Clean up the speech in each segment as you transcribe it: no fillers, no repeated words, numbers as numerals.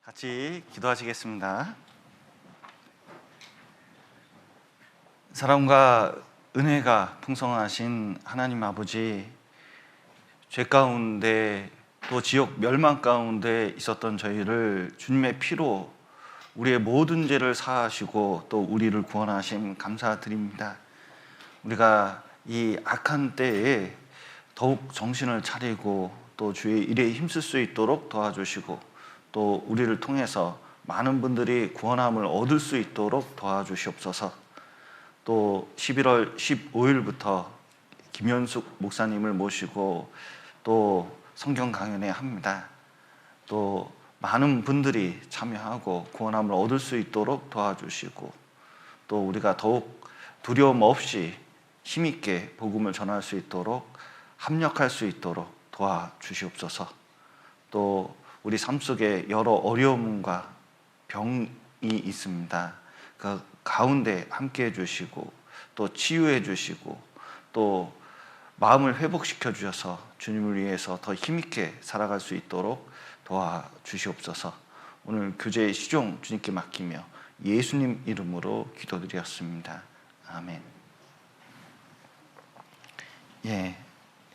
같이 기도하시겠습니다. 사랑과 은혜가 풍성하신 하나님 아버지, 죄 가운데 또 지옥 멸망 가운데 있었던 저희를 주님의 피로 우리의 모든 죄를 사하시고 또 우리를 구원하심 감사드립니다. 우리가 이 악한 때에 더욱 정신을 차리고 또 주의 일에 힘쓸 수 있도록 도와주시고 또 우리를 통해서 많은 분들이 구원함을 얻을 수 있도록 도와주시옵소서. 또 11월 15일부터 김현숙 목사님을 모시고 또 성경 강연회 합니다. 또 많은 분들이 참여하고 구원함을 얻을 수 있도록 도와주시고 또 우리가 더욱 두려움 없이 힘있게 복음을 전할 수 있도록 합력할 수 있도록 도와주시옵소서. 또 우리 삶 속에 여러 어려움과 병이 있습니다. 그 가운데 함께 해주시고 또 치유해 주시고 또 마음을 회복시켜 주셔서 주님을 위해서 더 힘있게 살아갈 수 있도록 도와주시옵소서. 오늘 교제의 시종 주님께 맡기며 예수님 이름으로 기도드렸습니다. 아멘.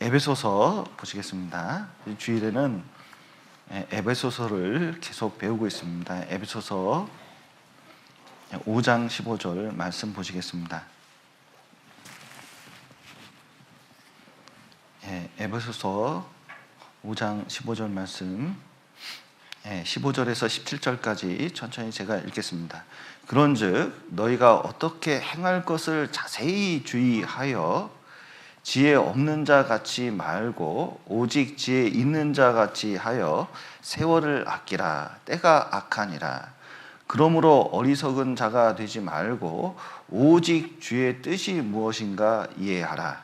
에베소서 보시겠습니다. 주일에는 에베소서를 계속 배우고 있습니다. 에베소서 5장 15절 말씀 보시겠습니다. 에베소서 5장 15절 말씀 15절에서 17절까지 천천히 제가 읽겠습니다. 그런즉 너희가 어떻게 행할 것을 자세히 주의하여 지혜 없는 자 같이 말고 오직 지혜 있는 자 같이 하여 세월을 아끼라. 때가 악하니라. 그러므로 어리석은 자가 되지 말고 오직 주의 뜻이 무엇인가 이해하라.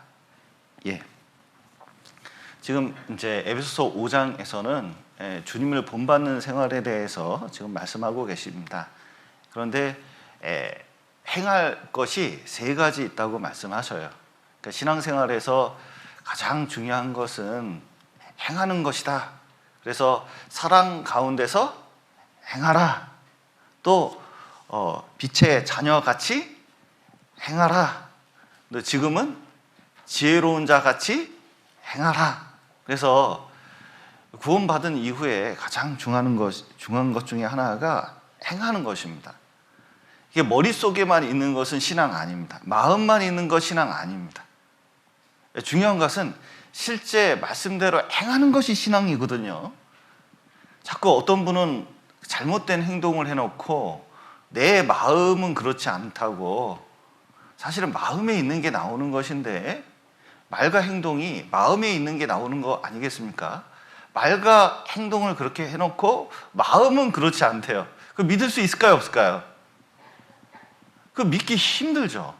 지금 이제 에베소서 5장에서는 주님을 본받는 생활에 대해서 지금 말씀하고 계십니다. 그런데 행할 것이 세 가지 있다고 말씀하셔요. 그러니까 신앙생활에서 가장 중요한 것은 행하는 것이다. 그래서 사랑 가운데서 행하라. 또 빛의 자녀같이 행하라. 또 지금은 지혜로운 자같이 행하라. 그래서 구원받은 이후에 가장 중요한 것 중에 하나가 행하는 것입니다. 이게 머릿속에만 있는 것은 신앙 아닙니다. 마음만 있는 것 신앙 아닙니다. 중요한 것은 실제 말씀대로 행하는 것이 신앙이거든요. 자꾸 어떤 분은 잘못된 행동을 해놓고 내 마음은 그렇지 않다고, 사실은 마음에 있는 게 나오는 것인데 말과 행동이 마음에 있는 게 나오는 거 아니겠습니까? 말과 행동을 그렇게 해놓고 마음은 그렇지 않대요. 그 믿을 수 있을까요, 없을까요? 그 믿기 힘들죠.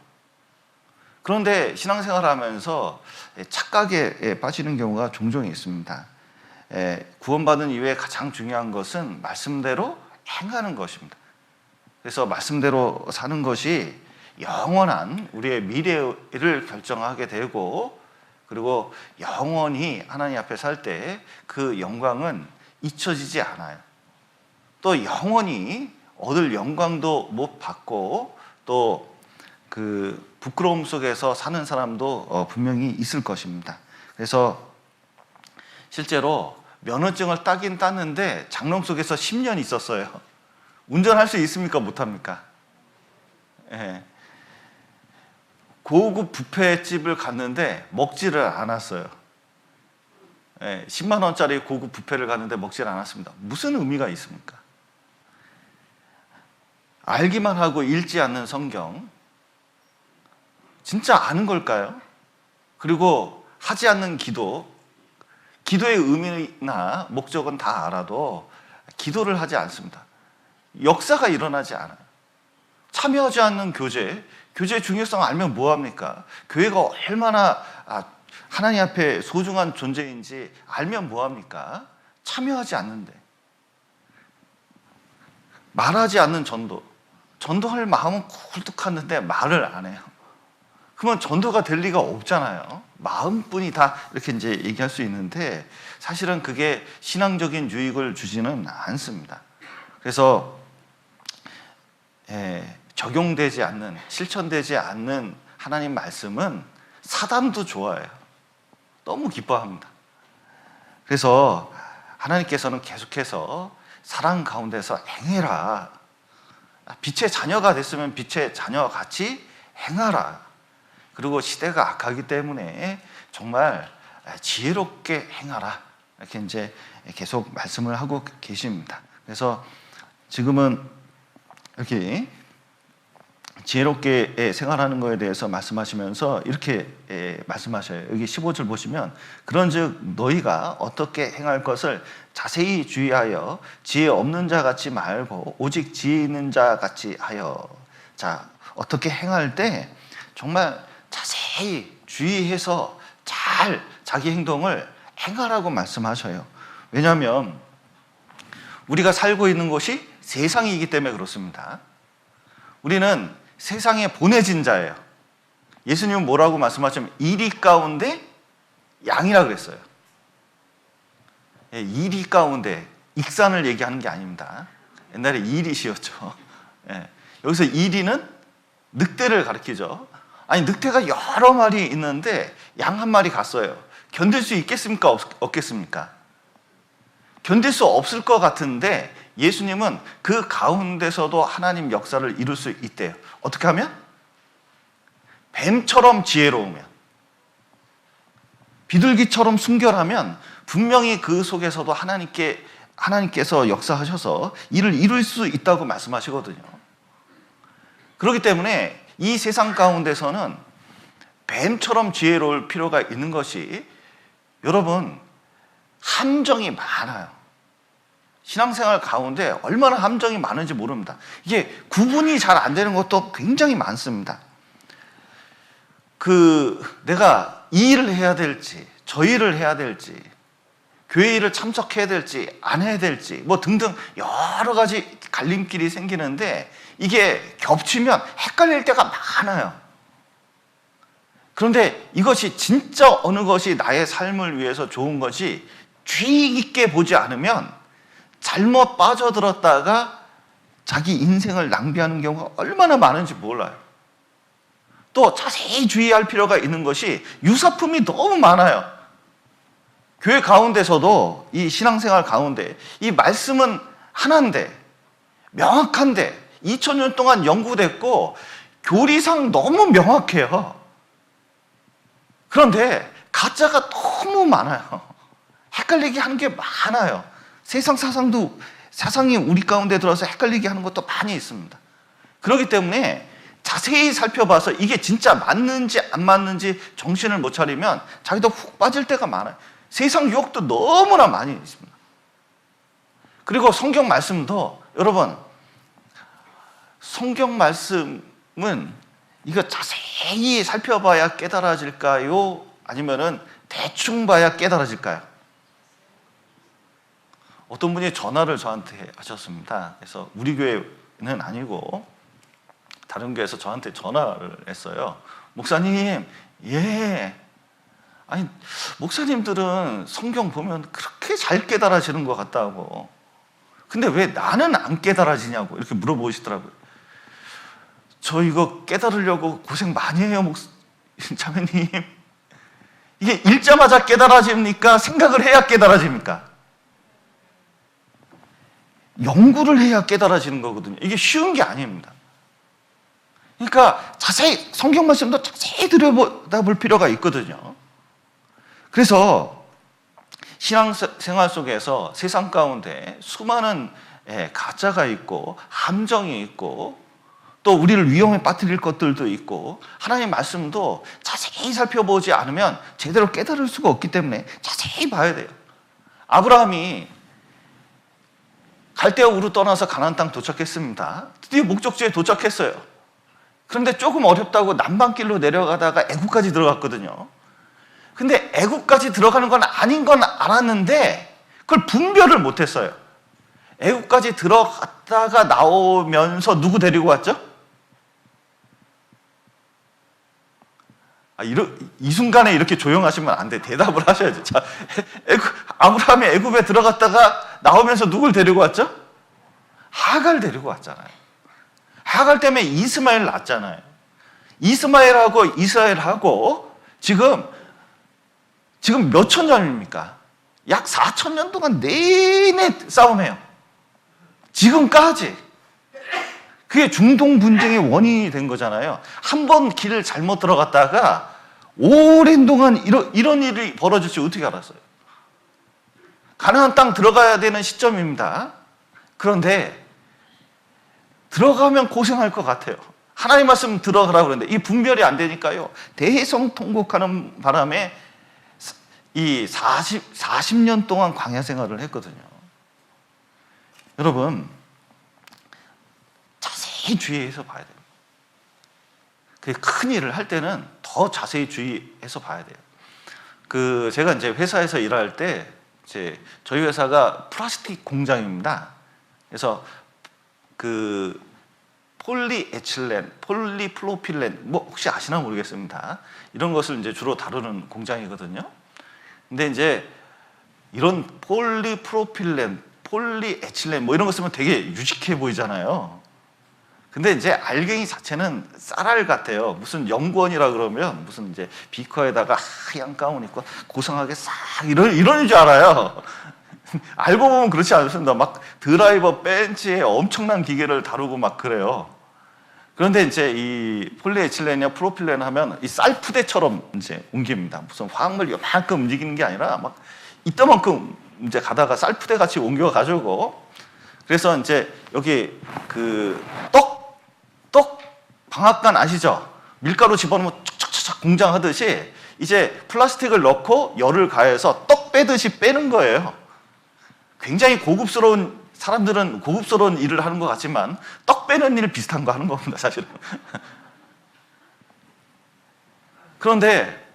그런데 신앙생활을 하면서 착각에 빠지는 경우가 종종 있습니다. 구원받은 이후에 가장 중요한 것은 말씀대로 행하는 것입니다. 그래서 말씀대로 사는 것이 영원한 우리의 미래를 결정하게 되고, 그리고 영원히 하나님 앞에 살 때 그 영광은 잊혀지지 않아요. 또 영원히 얻을 영광도 못 받고 또 그 부끄러움 속에서 사는 사람도 분명히 있을 것입니다. 그래서 실제로 면허증을 따긴 땄는데 장롱 속에서 10년 있었어요. 운전할 수 있습니까? 못합니까? 고급 뷔페집을 갔는데 먹지를 않았어요. 10만 원짜리 고급 뷔페를 갔는데 먹지를 않았습니다. 무슨 의미가 있습니까? 알기만 하고 읽지 않는 성경, 진짜 아는 걸까요? 그리고 하지 않는 기도의 의미나 목적은 다 알아도 기도를 하지 않습니다. 역사가 일어나지 않아요. 참여하지 않는 교제의 중요성 알면 뭐합니까? 교회가 얼마나 하나님 앞에 소중한 존재인지 알면 뭐합니까? 참여하지 않는데. 말하지 않는 전도할 마음은 굴뚝하는데 말을 안 해요. 그러면 전도가 될 리가 없잖아요. 마음뿐이 다 이렇게 이제 얘기할 수 있는데 사실은 그게 신앙적인 유익을 주지는 않습니다. 그래서 적용되지 않는, 실천되지 않는 하나님 말씀은 사단도 좋아해요. 너무 기뻐합니다. 그래서 하나님께서는 계속해서 사랑 가운데서 행해라. 빛의 자녀가 됐으면 빛의 자녀와 같이 행하라. 그리고 시대가 악하기 때문에 정말 지혜롭게 행하라. 이렇게 이제 계속 말씀을 하고 계십니다. 그래서 지금은 이렇게 지혜롭게 생활하는 것에 대해서 말씀하시면서 이렇게 말씀하셔요. 여기 15절 보시면 그런즉 너희가 어떻게 행할 것을 자세히 주의하여 지혜 없는 자 같이 말고 오직 지혜 있는 자 같이 하여. 자, 어떻게 행할 때 정말 자세히 주의해서 잘 자기 행동을 행하라고 말씀하셔요. 왜냐하면 우리가 살고 있는 곳이 세상이기 때문에 그렇습니다. 우리는 세상에 보내진 자예요. 예수님은 뭐라고 말씀하시면 이리 가운데 양이라 그랬어요. 이리 가운데, 익산을 얘기하는 게 아닙니다. 옛날에 이리시였죠. 여기서 이리는 늑대를 가리키죠. 아니, 늑대가 여러 마리 있는데 양 한 마리 갔어요. 견딜 수 있겠습니까? 없겠습니까? 견딜 수 없을 것 같은데 예수님은 그 가운데서도 하나님 역사를 이룰 수 있대요. 어떻게 하면? 뱀처럼 지혜로우면, 비둘기처럼 순결하면 분명히 그 속에서도 하나님께서 역사하셔서 이를 이룰 수 있다고 말씀하시거든요. 그렇기 때문에 이 세상 가운데서는 뱀처럼 지혜로울 필요가 있는 것이, 여러분, 함정이 많아요. 신앙생활 가운데 얼마나 함정이 많은지 모릅니다. 이게 구분이 잘 안 되는 것도 굉장히 많습니다. 내가 이 일을 해야 될지, 저 일을 해야 될지, 교회 일을 참석해야 될지, 안 해야 될지, 뭐 등등 여러 가지 갈림길이 생기는데 이게 겹치면 헷갈릴 때가 많아요. 그런데 이것이 진짜 어느 것이 나의 삶을 위해서 좋은 것이 주의 깊게 보지 않으면 잘못 빠져들었다가 자기 인생을 낭비하는 경우가 얼마나 많은지 몰라요. 또 자세히 주의할 필요가 있는 것이 유사품이 너무 많아요. 교회 가운데서도 이 신앙생활 가운데 이 말씀은 하나인데, 명확한데 2000년 동안 연구됐고 교리상 너무 명확해요. 그런데 가짜가 너무 많아요. 헷갈리게 하는 게 많아요. 사상이 우리 가운데 들어서 헷갈리게 하는 것도 많이 있습니다. 그렇기 때문에 자세히 살펴봐서 이게 진짜 맞는지 안 맞는지 정신을 못 차리면 자기도 훅 빠질 때가 많아요. 세상 유혹도 너무나 많이 있습니다. 그리고 성경 말씀도, 여러분, 성경 말씀은 이거 자세히 살펴봐야 깨달아질까요? 아니면은 대충 봐야 깨달아질까요? 어떤 분이 전화를 저한테 하셨습니다. 그래서 우리 교회는 아니고 다른 교회에서 저한테 전화를 했어요. 목사님, 아니, 목사님들은 성경 보면 그렇게 잘 깨달아지는 것 같다고. 근데 왜 나는 안 깨달아지냐고 이렇게 물어보시더라고요. 저 이거 깨달으려고 고생 많이 해요, 자매님. 이게 읽자마자 깨달아집니까? 생각을 해야 깨달아집니까? 연구를 해야 깨달아지는 거거든요. 이게 쉬운 게 아닙니다. 그러니까 자세히 성경 말씀도 자세히 들여다볼 필요가 있거든요. 그래서 신앙생활 속에서 세상 가운데 수많은 가짜가 있고 함정이 있고 또 우리를 위험에 빠뜨릴 것들도 있고 하나님의 말씀도 자세히 살펴보지 않으면 제대로 깨달을 수가 없기 때문에 자세히 봐야 돼요. 아브라함이 갈대아 우르 떠나서 가나안 땅 도착했습니다. 드디어 목적지에 도착했어요. 그런데 조금 어렵다고 남방길로 내려가다가 애굽까지 들어갔거든요. 근데 애굽까지 들어가는 건 아닌 건 알았는데 그걸 분별을 못했어요. 애굽까지 들어갔다가 나오면서 누구 데리고 왔죠? 이 순간에 이렇게 조용하시면 안 돼. 대답을 하셔야죠. 자, 아브라함이 애굽에 들어갔다가 나오면서 누굴 데리고 왔죠? 하갈 데리고 왔잖아요. 하갈 때문에 이스마엘 낳았잖아요. 이스마엘하고 이스라엘하고 지금 몇 천 년입니까? 약 4천 년 동안 내내 싸움해요. 지금까지. 그게 중동 분쟁의 원인이 된 거잖아요. 한 번 길을 잘못 들어갔다가 오랜 동안 이런 일이 벌어질지 어떻게 알았어요? 가나안 땅 들어가야 되는 시점입니다. 그런데 들어가면 고생할 것 같아요. 하나님 말씀 들어가라고 그러는데 이 분별이 안 되니까요. 대성통곡하는 바람에 이 40년 동안 광야 생활을 했거든요. 여러분, 자세히 주의해서 봐야 돼요. 큰 일을 할 때는 더 자세히 주의해서 봐야 돼요. 제가 이제 회사에서 일할 때 저희 회사가 플라스틱 공장입니다. 그래서 폴리에틸렌, 폴리프로필렌, 혹시 아시나 모르겠습니다. 이런 것을 이제 주로 다루는 공장이거든요. 근데 이제 이런 폴리프로필렌, 폴리에틸렌 이런 거 쓰면 되게 유식해 보이잖아요. 근데 이제 알갱이 자체는 쌀알 같아요. 무슨 연구원이라 그러면 무슨 이제 비커에다가 하얀 가운 입고 고상하게 싹 이런 줄 알아요. 알고 보면 그렇지 않습니다. 막 드라이버 벤치에 엄청난 기계를 다루고 막 그래요. 그런데 이제 이 폴리에틸렌이나 프로필렌 하면 이 쌀푸대처럼 이제 옮깁니다. 무슨 화학물 요만큼 움직이는 게 아니라 막 이따만큼 이제 가다가 쌀푸대 같이 옮겨 가지고 그래서 이제 여기 떡 방앗간 아시죠? 밀가루 집어넣으면 촉촉촉 공장하듯이 이제 플라스틱을 넣고 열을 가해서 떡 빼듯이 빼는 거예요. 굉장히 고급스러운 사람들은 고급스러운 일을 하는 것 같지만 떡 빼는 일 비슷한 거 하는 겁니다, 사실은. 그런데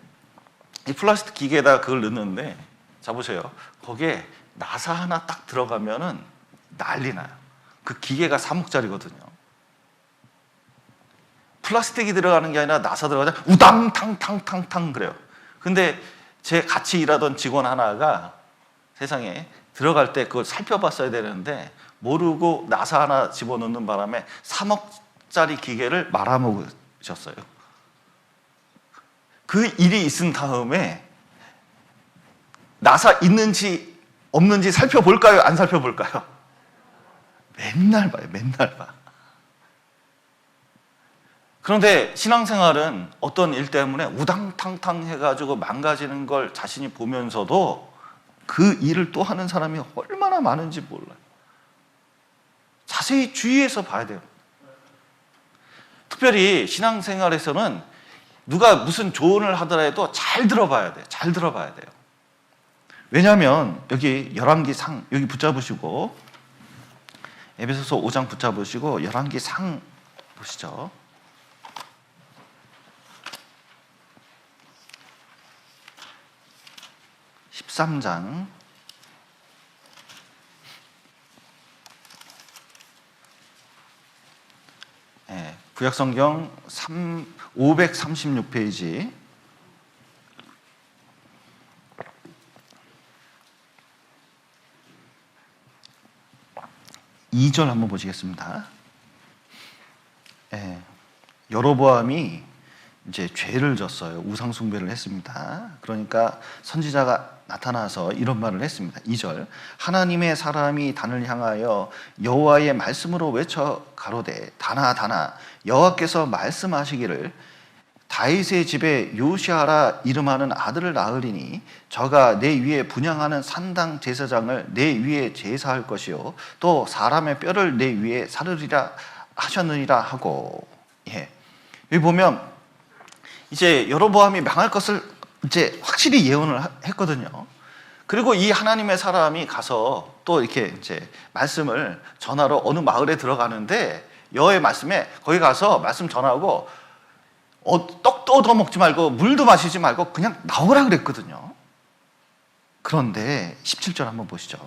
이 플라스틱 기계에다 그걸 넣는데 자 보세요. 거기에 나사 하나 딱 들어가면은 난리 나요. 그 기계가 3억짜리거든요. 플라스틱이 들어가는 게 아니라 나사 들어가자 우당탕탕탕탕 그래요. 근데 제 같이 일하던 직원 하나가 세상에 들어갈 때 그걸 살펴봤어야 되는데 모르고 나사 하나 집어넣는 바람에 3억짜리 기계를 말아먹으셨어요. 그 일이 있은 다음에 나사 있는지 없는지 살펴볼까요? 안 살펴볼까요? 맨날 봐요. 맨날 봐. 그런데 신앙생활은 어떤 일 때문에 우당탕탕 해가지고 망가지는 걸 자신이 보면서도 그 일을 또 하는 사람이 얼마나 많은지 몰라요. 자세히 주의해서 봐야 돼요. 특별히 신앙생활에서는 누가 무슨 조언을 하더라도 잘 들어봐야 돼요. 잘 들어봐야 돼요. 왜냐하면 여기 열왕기 상 여기 붙잡으시고 에베소서 5장 붙잡으시고 열왕기 상 보시죠. 13장 구약성경 536페이지 2절 한번 보시겠습니다. 여로보암이 이제 죄를 졌어요. 우상 숭배를 했습니다. 그러니까 선지자가 나타나서 이런 말을 했습니다. 2절 하나님의 사람이 단을 향하여 여호와의 말씀으로 외쳐 가로되 다나 다나 여호와께서 말씀하시기를 다윗의 집에 요시아라 이름하는 아들을 낳으리니 저가 내 위에 분향하는 산당 제사장을 내 위에 제사할 것이요 또 사람의 뼈를 내 위에 사르리라 하셨느니라 하고 여기 보면 이제 여로보암이 망할 것을 이제 확실히 예언을 했거든요. 그리고 이 하나님의 사람이 가서 또 이렇게 이제 말씀을 전하러 어느 마을에 들어가는데 여호와의 말씀에 거기 가서 말씀 전하고 떡도 더 먹지 말고 물도 마시지 말고 그냥 나오라 그랬거든요. 그런데 17절 한번 보시죠.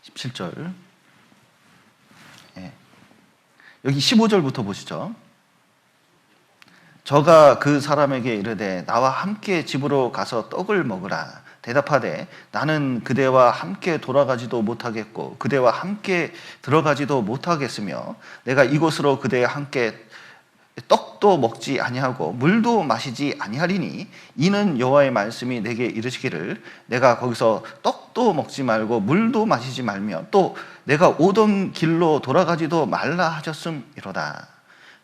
17절 여기 15절부터 보시죠. 저가 그 사람에게 이르되 나와 함께 집으로 가서 떡을 먹으라. 대답하되 나는 그대와 함께 돌아가지도 못하겠고 그대와 함께 들어가지도 못하겠으며 내가 이곳으로 그대와 함께 떡도 먹지 아니하고 물도 마시지 아니하리니 이는 여호와의 말씀이 내게 이르시기를 내가 거기서 떡도 먹지 말고 물도 마시지 말며 또 내가 오던 길로 돌아가지도 말라 하셨음이로다.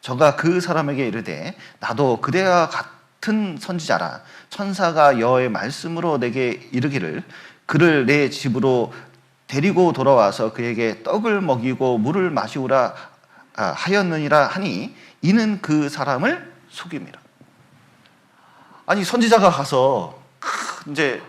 저가 그 사람에게 이르되 나도 그대와 같은 선지자라. 천사가 여호와의 말씀으로 내게 이르기를 그를 내 집으로 데리고 돌아와서 그에게 떡을 먹이고 물을 마시우라 하였느니라 하니 이는 그 사람을 속임이라. 아니 선지자가 가서 이제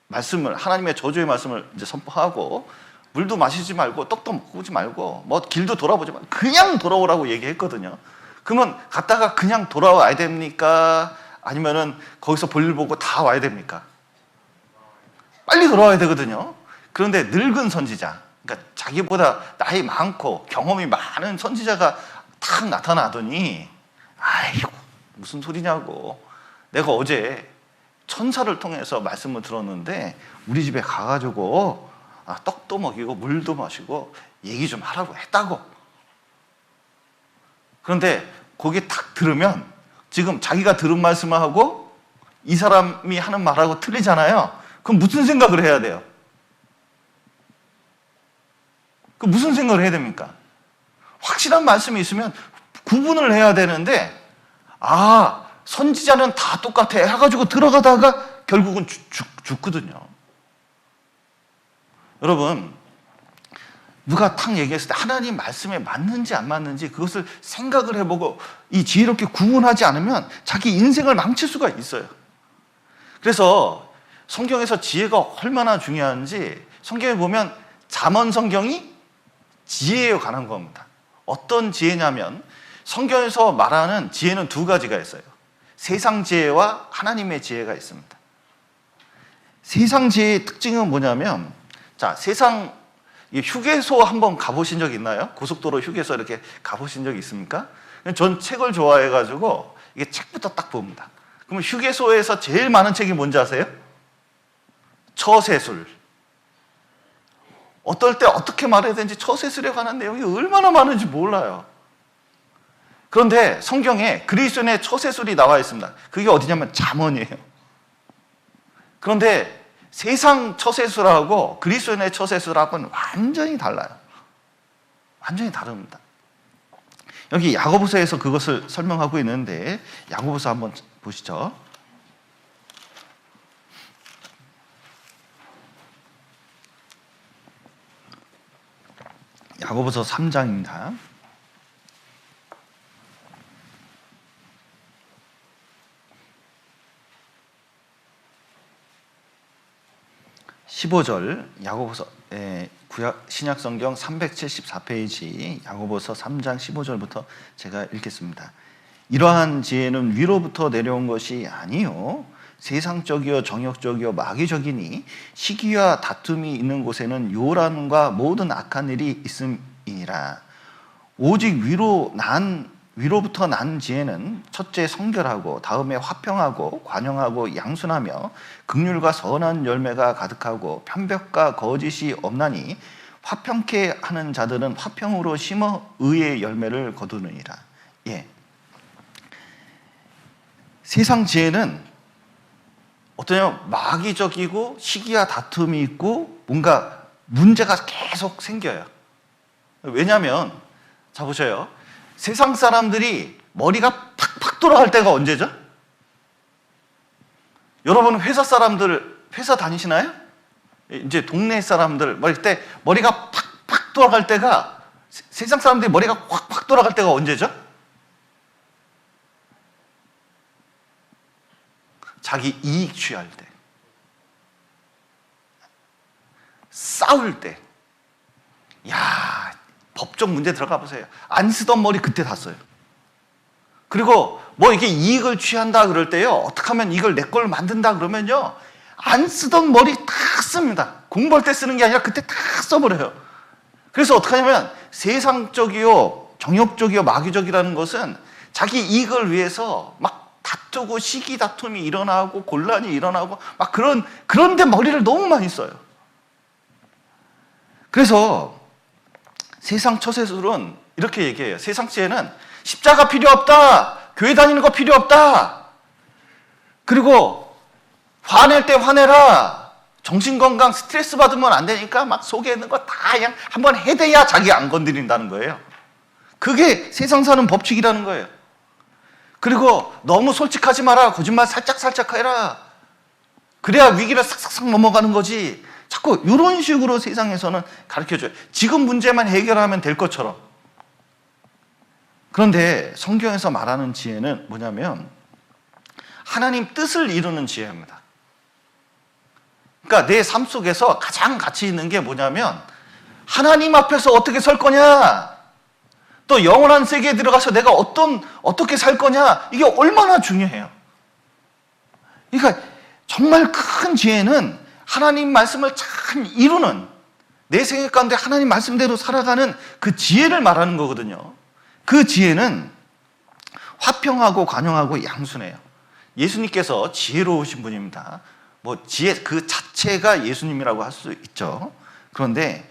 말씀을 하나님의 저주의 말씀을 이제 선포하고 물도 마시지 말고 떡도 먹지 말고 뭐 길도 돌아보지 말고 그냥 돌아오라고 얘기했거든요. 그러면 갔다가 그냥 돌아와야 됩니까? 아니면은 거기서 볼일 보고 다 와야 됩니까? 빨리 돌아와야 되거든요. 그런데 늙은 선지자, 그러니까 자기보다 나이 많고 경험이 많은 선지자가 탁 나타나더니 아이고 무슨 소리냐고, 내가 어제 천사를 통해서 말씀을 들었는데 우리 집에 가가지고 떡도 먹이고 물도 마시고 얘기 좀 하라고 했다고. 그런데 거기 탁 들으면 지금 자기가 들은 말씀을 하고 이 사람이 하는 말하고 틀리잖아요. 그럼 무슨 생각을 해야 돼요? 그 무슨 생각을 해야 됩니까? 확실한 말씀이 있으면 구분을 해야 되는데 선지자는 다 똑같아 해가지고 들어가다가 결국은 죽거든요. 여러분, 누가 탁 얘기했을 때 하나님 말씀에 맞는지 안 맞는지 그것을 생각을 해보고 이 지혜롭게 구분하지 않으면 자기 인생을 망칠 수가 있어요. 그래서 성경에서 지혜가 얼마나 중요한지 성경에 보면 잠언 성경이 지혜에 관한 겁니다. 어떤 지혜냐면 성경에서 말하는 지혜는 두 가지가 있어요. 세상 지혜와 하나님의 지혜가 있습니다. 세상 지혜의 특징은 뭐냐면, 자, 세상 휴게소 한번 가보신 적 있나요? 고속도로 휴게소 이렇게 가보신 적 있습니까? 전 책을 좋아해가지고 이게 책부터 딱 봅니다. 그러면 휴게소에서 제일 많은 책이 뭔지 아세요? 처세술. 어떨 때 어떻게 말해야 되는지 처세술에 관한 내용이 얼마나 많은지 몰라요. 그런데 성경에 그리스도인의 처세술이 나와 있습니다. 그게 어디냐면 잠언이에요. 그런데 세상 처세술하고 그리스도인의 처세술하고는 완전히 달라요. 완전히 다릅니다. 여기 야고보서에서 그것을 설명하고 있는데 야고보서 한번 보시죠. 야고보서 3장입니다. 15절 야고보서 구약 신약성경 374페이지 야고보서 3장 15절부터 제가 읽겠습니다. 이러한 지혜는 위로부터 내려온 것이 아니요 세상적이요 정욕적이요 마귀적이니 시기와 다툼이 있는 곳에는 요란과 모든 악한 일이 있음이니라. 오직 위로부터 난 지혜는 첫째 성결하고 다음에 화평하고 관용하고 양순하며 긍휼과 선한 열매가 가득하고 편벽과 거짓이 없나니 화평케 하는 자들은 화평으로 심어 의의 열매를 거두느니라. 세상 지혜는 어떠냐면 마귀적이고 시기와 다툼이 있고 뭔가 문제가 계속 생겨요. 왜냐하면 자 보세요. 세상 사람들이 머리가 팍팍 돌아갈 때가 언제죠? 여러분 회사 다니시나요? 이제 동네 사람들 머리가 팍팍 돌아갈 때가, 세상 사람들이 머리가 확팍 돌아갈 때가 언제죠? 자기 이익 취할 때, 싸울 때. 법적 문제 들어가 보세요. 안 쓰던 머리 그때 다 써요. 그리고 이게 이익을 취한다 그럴 때요, 어떻게 하면 이걸 내 걸 만든다 그러면요, 안 쓰던 머리 다 씁니다. 공부할 때 쓰는 게 아니라 그때 다 써버려요. 그래서 어떻게 하냐면 세상적이요 정욕적이요 마귀적이라는 것은 자기 이익을 위해서 막 다투고 시기 다툼이 일어나고 곤란이 일어나고 막 그런데 머리를 너무 많이 써요. 그래서 세상 처세술은 이렇게 얘기해요. 세상 지혜는 십자가 필요 없다. 교회 다니는 거 필요 없다. 그리고 화낼 때 화내라. 정신건강 스트레스 받으면 안 되니까 막 속에 있는 거 다 그냥 한번 해대야 자기 안 건드린다는 거예요. 그게 세상 사는 법칙이라는 거예요. 그리고 너무 솔직하지 마라. 거짓말 살짝 해라. 그래야 위기를 싹싹 넘어가는 거지. 자꾸 이런 식으로 세상에서는 가르쳐줘요. 지금 문제만 해결하면 될 것처럼. 그런데 성경에서 말하는 지혜는 뭐냐면 하나님 뜻을 이루는 지혜입니다. 그러니까 내 삶 속에서 가장 가치 있는 게 뭐냐면 하나님 앞에서 어떻게 설 거냐, 또 영원한 세계에 들어가서 내가 어떻게 살 거냐, 이게 얼마나 중요해요. 그러니까 정말 큰 지혜는 하나님 말씀을 잘 이루는, 내 생각 가운데 하나님 말씀대로 살아가는 그 지혜를 말하는 거거든요. 그 지혜는 화평하고 관용하고 양순해요. 예수님께서 지혜로우신 분입니다. 지혜 그 자체가 예수님이라고 할 수 있죠. 그런데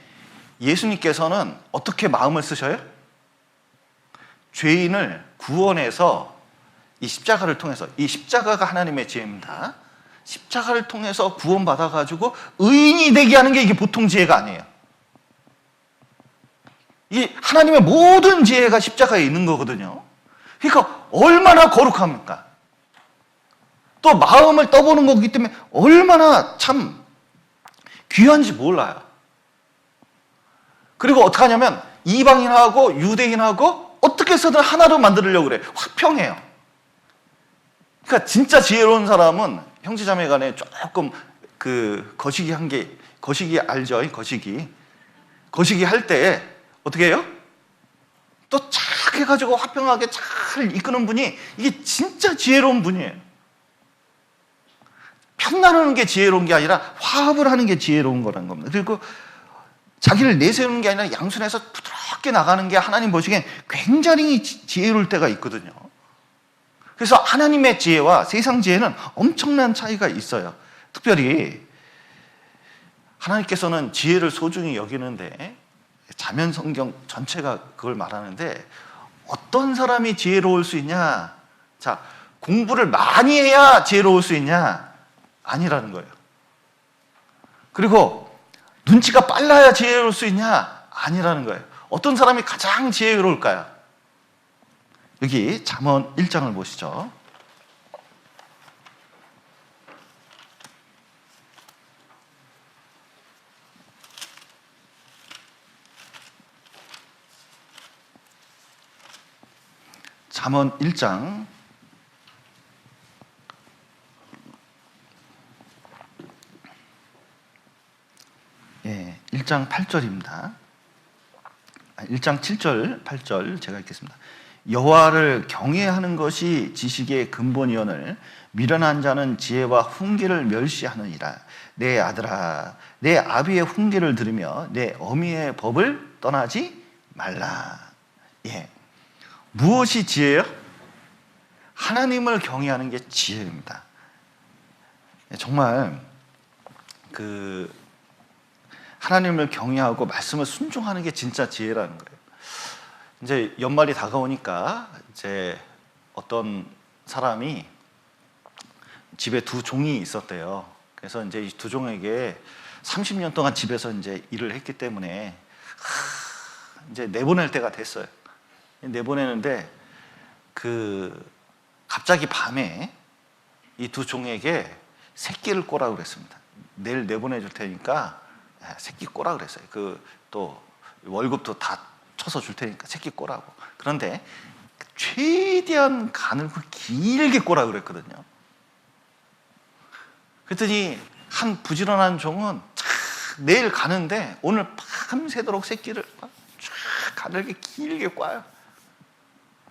예수님께서는 어떻게 마음을 쓰셔요? 죄인을 구원해서 이 십자가를 통해서, 이 십자가가 하나님의 지혜입니다. 십자가를 통해서 구원받아가지고 의인이 되게 하는 게 이게 보통 지혜가 아니에요. 이 하나님의 모든 지혜가 십자가에 있는 거거든요. 그러니까 얼마나 거룩합니까? 또 마음을 떠보는 거기 때문에 얼마나 참 귀한지 몰라요. 그리고 어떻게 하냐면 이방인하고 유대인하고 어떻게 해서든 하나로 만들려고 그래. 화평해요. 그러니까 진짜 지혜로운 사람은 형제자매 간에 조금 거시기 알죠? 거시기 할 때 어떻게 해요? 또 착 해가지고 화평하게 잘 이끄는 분이 이게 진짜 지혜로운 분이에요. 편나누는 게 지혜로운 게 아니라 화합을 하는 게 지혜로운 거라는 겁니다. 그리고 자기를 내세우는 게 아니라 양순해서 부드럽게 나가는 게 하나님 보시기엔 굉장히 지혜로울 때가 있거든요. 그래서 하나님의 지혜와 세상 지혜는 엄청난 차이가 있어요. 특별히 하나님께서는 지혜를 소중히 여기는데 자면 성경 전체가 그걸 말하는데 어떤 사람이 지혜로울 수 있냐? 자, 공부를 많이 해야 지혜로울 수 있냐? 아니라는 거예요. 그리고 눈치가 빨라야 지혜로울 수 있냐? 아니라는 거예요. 어떤 사람이 가장 지혜로울까요? 여기 잠언 1장을 보시죠. 잠언 1장 1장 8절입니다. 1장 7절, 8절 제가 읽겠습니다. 여호와를 경외하는 것이 지식의 근본이오늘 미련한 자는 지혜와 훈계를 멸시하느니라. 내 아들아, 내 아비의 훈계를 들으며 내 어미의 법을 떠나지 말라. 무엇이 지혜예요? 하나님을 경외하는 게 지혜입니다. 정말 하나님을 경외하고 말씀을 순종하는 게 진짜 지혜라는 거예요. 이제 연말이 다가오니까 이제 어떤 사람이 집에 두 종이 있었대요. 그래서 이제 이 두 종에게 30년 동안 집에서 이제 일을 했기 때문에 이제 내보낼 때가 됐어요. 내보내는데 갑자기 밤에 이 두 종에게 새끼를 꼬라고 그랬습니다. 내일 내보내줄 테니까 새끼 꼬라 그랬어요. 또 월급도 다 쳐서 줄 테니까 새끼 꼬라고. 그런데 최대한 가늘고 길게 꼬라 그랬거든요. 그랬더니 한 부지런한 종은 내일 가는데 오늘 밤새도록 새끼를 쫙 가늘게 길게 꽈요.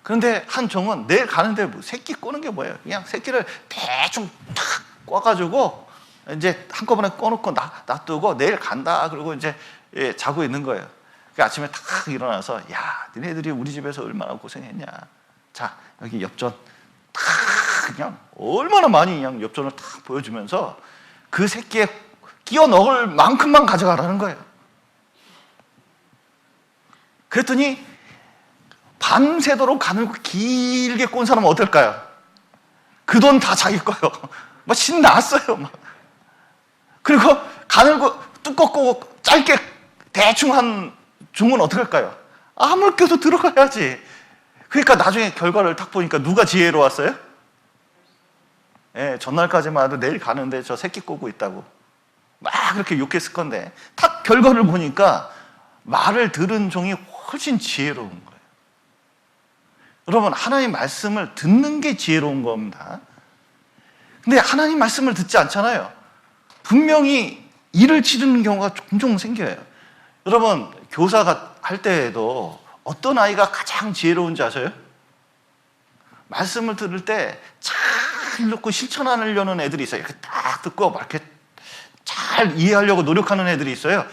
그런데 한 종은 내일 가는데 새끼 꼬는 게 뭐예요? 그냥 새끼를 대충 탁 꽈가지고 이제 한꺼번에 꺼놓고 놔두고 내일 간다. 그러고 이제 자고 있는 거예요. 아침에 탁 일어나서 니네들이 우리 집에서 얼마나 고생했냐. 자, 여기 엽전 탁 그냥 얼마나 많이 그냥 엽전을 탁 보여주면서 그 새끼에 끼워 넣을 만큼만 가져가라는 거예요. 그랬더니 밤새도록 가늘고 길게 꼰 사람은 어떨까요? 그 돈 다 자기 거예요. 막 신났어요. 막. 그리고 가늘고 두껍고 짧게 대충 한 중은 어떡할까요? 아물껴도 들어가야지. 그러니까 나중에 결과를 딱 보니까 누가 지혜로웠어요? 예, 전날까지만 해도 내일 가는데 저 새끼 꼬고 있다고 막 그렇게 욕했을 건데 딱 결과를 보니까 말을 들은 종이 훨씬 지혜로운 거예요. 여러분, 하나님 말씀을 듣는 게 지혜로운 겁니다. 근데 하나님 말씀을 듣지 않잖아요. 분명히 일을 치르는 경우가 종종 생겨요. 여러분, 교사가 할 때에도 어떤 아이가 가장 지혜로운지 아세요? 말씀을 들을 때 잘 듣고 실천하려는 애들이 있어요. 이렇게 딱 듣고 막 이렇게 잘 이해하려고 노력하는 애들이 있어요.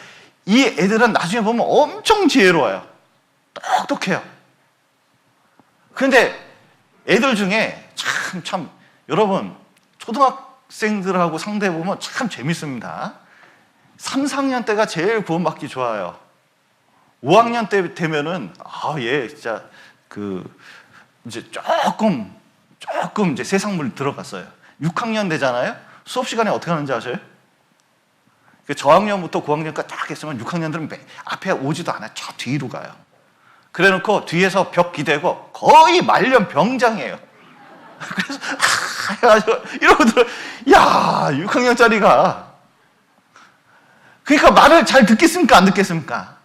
이 애들은 나중에 보면 엄청 지혜로워요. 똑똑해요. 그런데 애들 중에 참 여러분, 초등학생들하고 상대해보면 참 재밌습니다. 3, 4학년 때가 제일 구원받기 좋아요. 5학년 때 되면은 얘 진짜 이제 조금 이제 세상물 들어갔어요. 6학년 되잖아요. 수업 시간에 어떻게 하는지 아세요? 저학년부터 9학년까지 딱 했으면 6학년들은 앞에 오지도 않아요. 저 뒤로 가요. 그래놓고 뒤에서 벽 기대고 거의 말년 병장이에요. 그래서 해가지고 이러고 들어. 야, 6학년짜리가 그러니까 말을 잘 듣겠습니까? 안 듣겠습니까?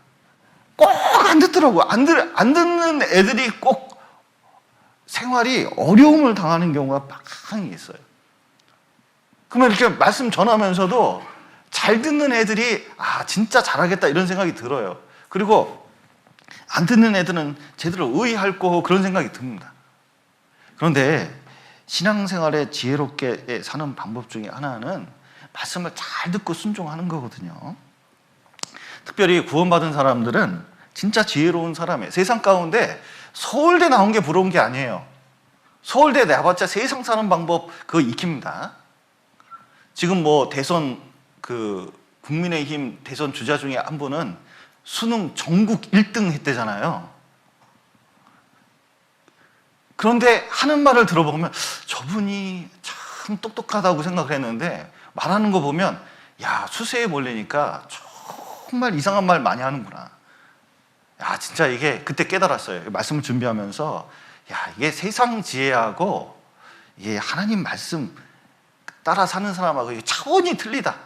꼭 안 듣더라고. 안 듣는 애들이 꼭 생활이 어려움을 당하는 경우가 많이 있어요. 그러면 이렇게 말씀 전하면서도 잘 듣는 애들이 진짜 잘하겠다 이런 생각이 들어요. 그리고 안 듣는 애들은 제대로 의의할 거고 그런 생각이 듭니다. 그런데 신앙생활에 지혜롭게 사는 방법 중에 하나는 말씀을 잘 듣고 순종하는 거거든요. 특별히 구원받은 사람들은 진짜 지혜로운 사람이에요. 세상 가운데 서울대 나온 게 부러운 게 아니에요. 서울대 내봤자 세상 사는 방법 그거 익힙니다. 지금 뭐 대선 국민의힘 대선 주자 중에 한 분은 수능 전국 1등 했대잖아요. 그런데 하는 말을 들어보면 저분이 참 똑똑하다고 생각을 했는데 말하는 거 보면 수세에 몰리니까 정말 이상한 말 많이 하는구나. 진짜 이게 그때 깨달았어요. 말씀을 준비하면서 이게 세상 지혜하고 이게 하나님 말씀 따라 사는 사람하고 이게 차원이 틀리다.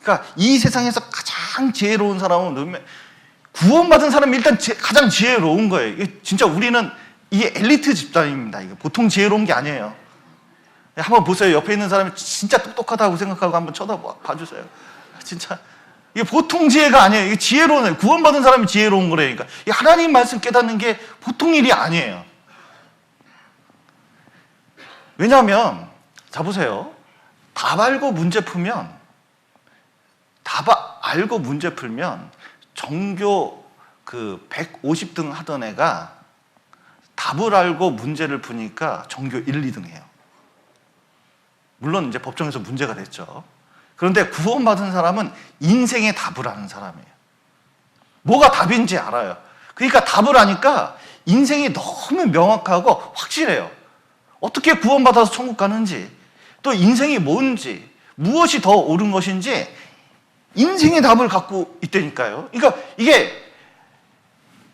그러니까 이 세상에서 가장 지혜로운 사람은 구원받은 사람이 일단 가장 지혜로운 거예요. 이게 진짜 우리는 이게 엘리트 집단입니다. 이게 보통 지혜로운 게 아니에요. 한번 보세요. 옆에 있는 사람이 진짜 똑똑하다고 생각하고 한번 쳐다봐 주세요. 진짜 이게 보통 지혜가 아니에요. 이게 지혜로운 거예요. 구원받은 사람이 지혜로운 거라니까. 이 하나님 말씀 깨닫는 게 보통 일이 아니에요. 왜냐하면 자 보세요. 답 알고 문제 풀면 전교 150등 하던 애가 답을 알고 문제를 푸니까 전교 1, 2등 해요. 물론 이제 법정에서 문제가 됐죠. 그런데 구원받은 사람은 인생의 답을 아는 사람이에요. 뭐가 답인지 알아요. 그러니까 답을 아니까 인생이 너무 명확하고 확실해요. 어떻게 구원받아서 천국 가는지, 또 인생이 뭔지, 무엇이 더 옳은 것인지 인생의 답을 갖고 있다니까요. 그러니까 이게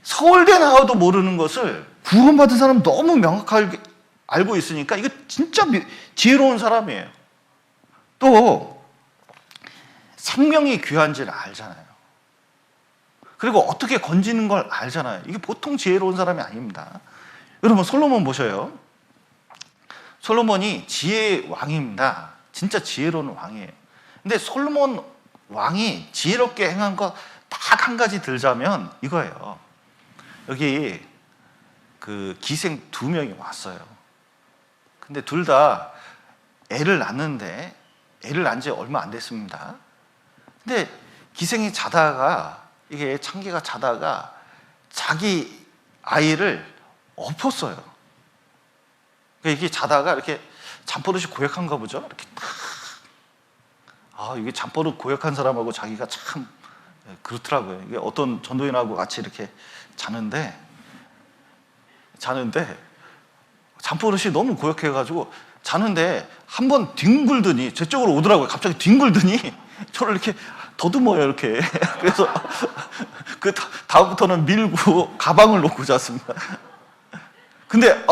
서울대 나와도 모르는 것을 구원받은 사람은 너무 명확하게 알고 있으니까 이거 진짜 지혜로운 사람이에요. 또 생명이 귀한지를 알잖아요. 그리고 어떻게 건지는 걸 알잖아요. 이게 보통 지혜로운 사람이 아닙니다. 여러분 솔로몬 보셔요. 솔로몬이 지혜의 왕입니다. 진짜 지혜로운 왕이에요. 근데 솔로몬 왕이 지혜롭게 행한 거 딱 한 가지 들자면 이거예요. 여기 기생 2명이 왔어요. 근데 둘 다 애를 낳는데 애를 낳은 지 얼마 안 됐습니다. 근데 기생이 자다가 이게 창기가 자다가 자기 아이를 엎었어요. 그러니까 이게 자다가 이렇게 잠버릇이 고약한가 보죠. 이렇게 탁. 이게 잠버릇 고약한 사람하고 자기가 참 그렇더라고요. 이게 어떤 전도인하고 같이 이렇게 자는데 잠버릇이 너무 고약해가지고 자는데 한 번 뒹굴더니 제 쪽으로 오더라고요. 갑자기 뒹굴더니 저를 이렇게 더듬어요, 이렇게. 그래서 그 다음부터는 밀고 가방을 놓고 잤습니다. 근데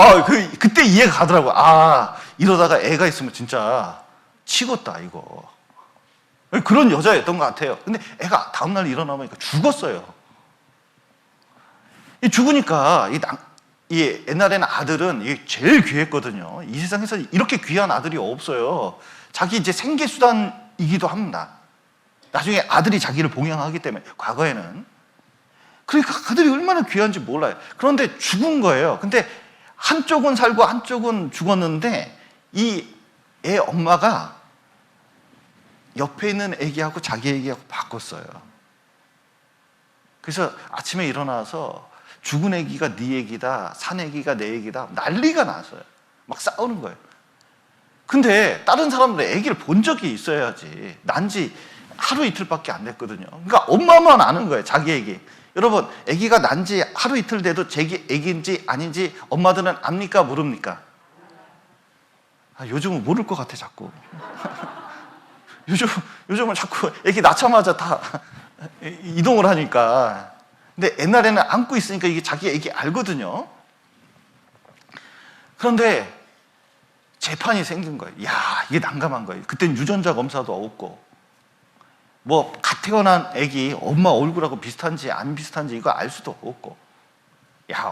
그때 이해가 가더라고요. 이러다가 애가 있으면 진짜 치겄다 이거. 그런 여자였던 것 같아요. 근데 애가 다음날 일어나보니까 죽었어요. 죽으니까 이 옛날에는 아들은 이게 제일 귀했거든요. 이 세상에서 이렇게 귀한 아들이 없어요. 자기 이제 생계수단이기도 합니다. 나중에 아들이 자기를 봉양하기 때문에, 과거에는. 그러니까 아들이 얼마나 귀한지 몰라요. 그런데 죽은 거예요. 근데 한쪽은 살고 한쪽은 죽었는데 이 애 엄마가 옆에 있는 애기하고 자기 애기하고 바꿨어요. 그래서 아침에 일어나서 죽은 애기가 네 애기다, 산 애기가 내 애기다, 난리가 났어요. 막 싸우는 거예요. 근데 다른 사람들은 애기를 본 적이 있어야지. 난 지 하루 이틀밖에 안 됐거든요. 그러니까 엄마만 아는 거예요, 자기 애기. 여러분, 애기가 난 지 하루 이틀 돼도 제 애기인지 아닌지 엄마들은 압니까, 모릅니까? 요즘은 모를 것 같아, 자꾸. 요즘은 자꾸 애기 낳자마자 다 이동을 하니까. 근데 옛날에는 안고 있으니까 이게 자기 애기 알거든요. 그런데 재판이 생긴 거예요. 이게 난감한 거예요. 그땐 유전자 검사도 없고, 갓 태어난 애기 엄마 얼굴하고 비슷한지 안 비슷한지 이거 알 수도 없고,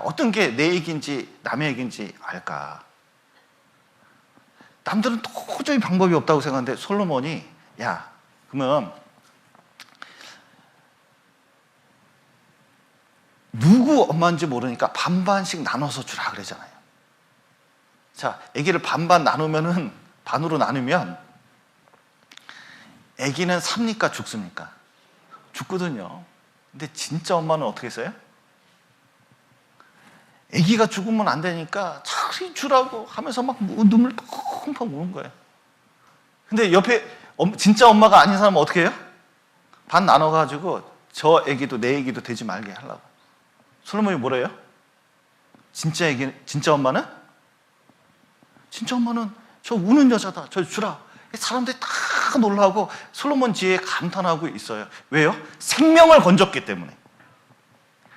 어떤 게 내 애기인지 남의 애기인지 알까? 남들은 도저히 방법이 없다고 생각하는데 솔로몬이 그러면 누구 엄마인지 모르니까 반반씩 나눠서 주라 그러잖아요. 자, 아기를 반으로 나누면 아기는 삽니까 죽습니까? 죽거든요. 근데 진짜 엄마는 어떻게 했어요? 아기가 죽으면 안 되니까 차라리 주라고 하면서 막 눈물 펑펑 우는 거예요. 근데 옆에 진짜 엄마가 아닌 사람은 어떻게 해요? 반 나눠가지고 저 아기도 내 아기도 되지 말게 하려고. 솔로몬이 뭐래요? 진짜 엄마는 저 우는 여자다, 저 주라. 사람들이 다 놀라고 솔로몬 지혜에 감탄하고 있어요. 왜요? 생명을 건졌기 때문에.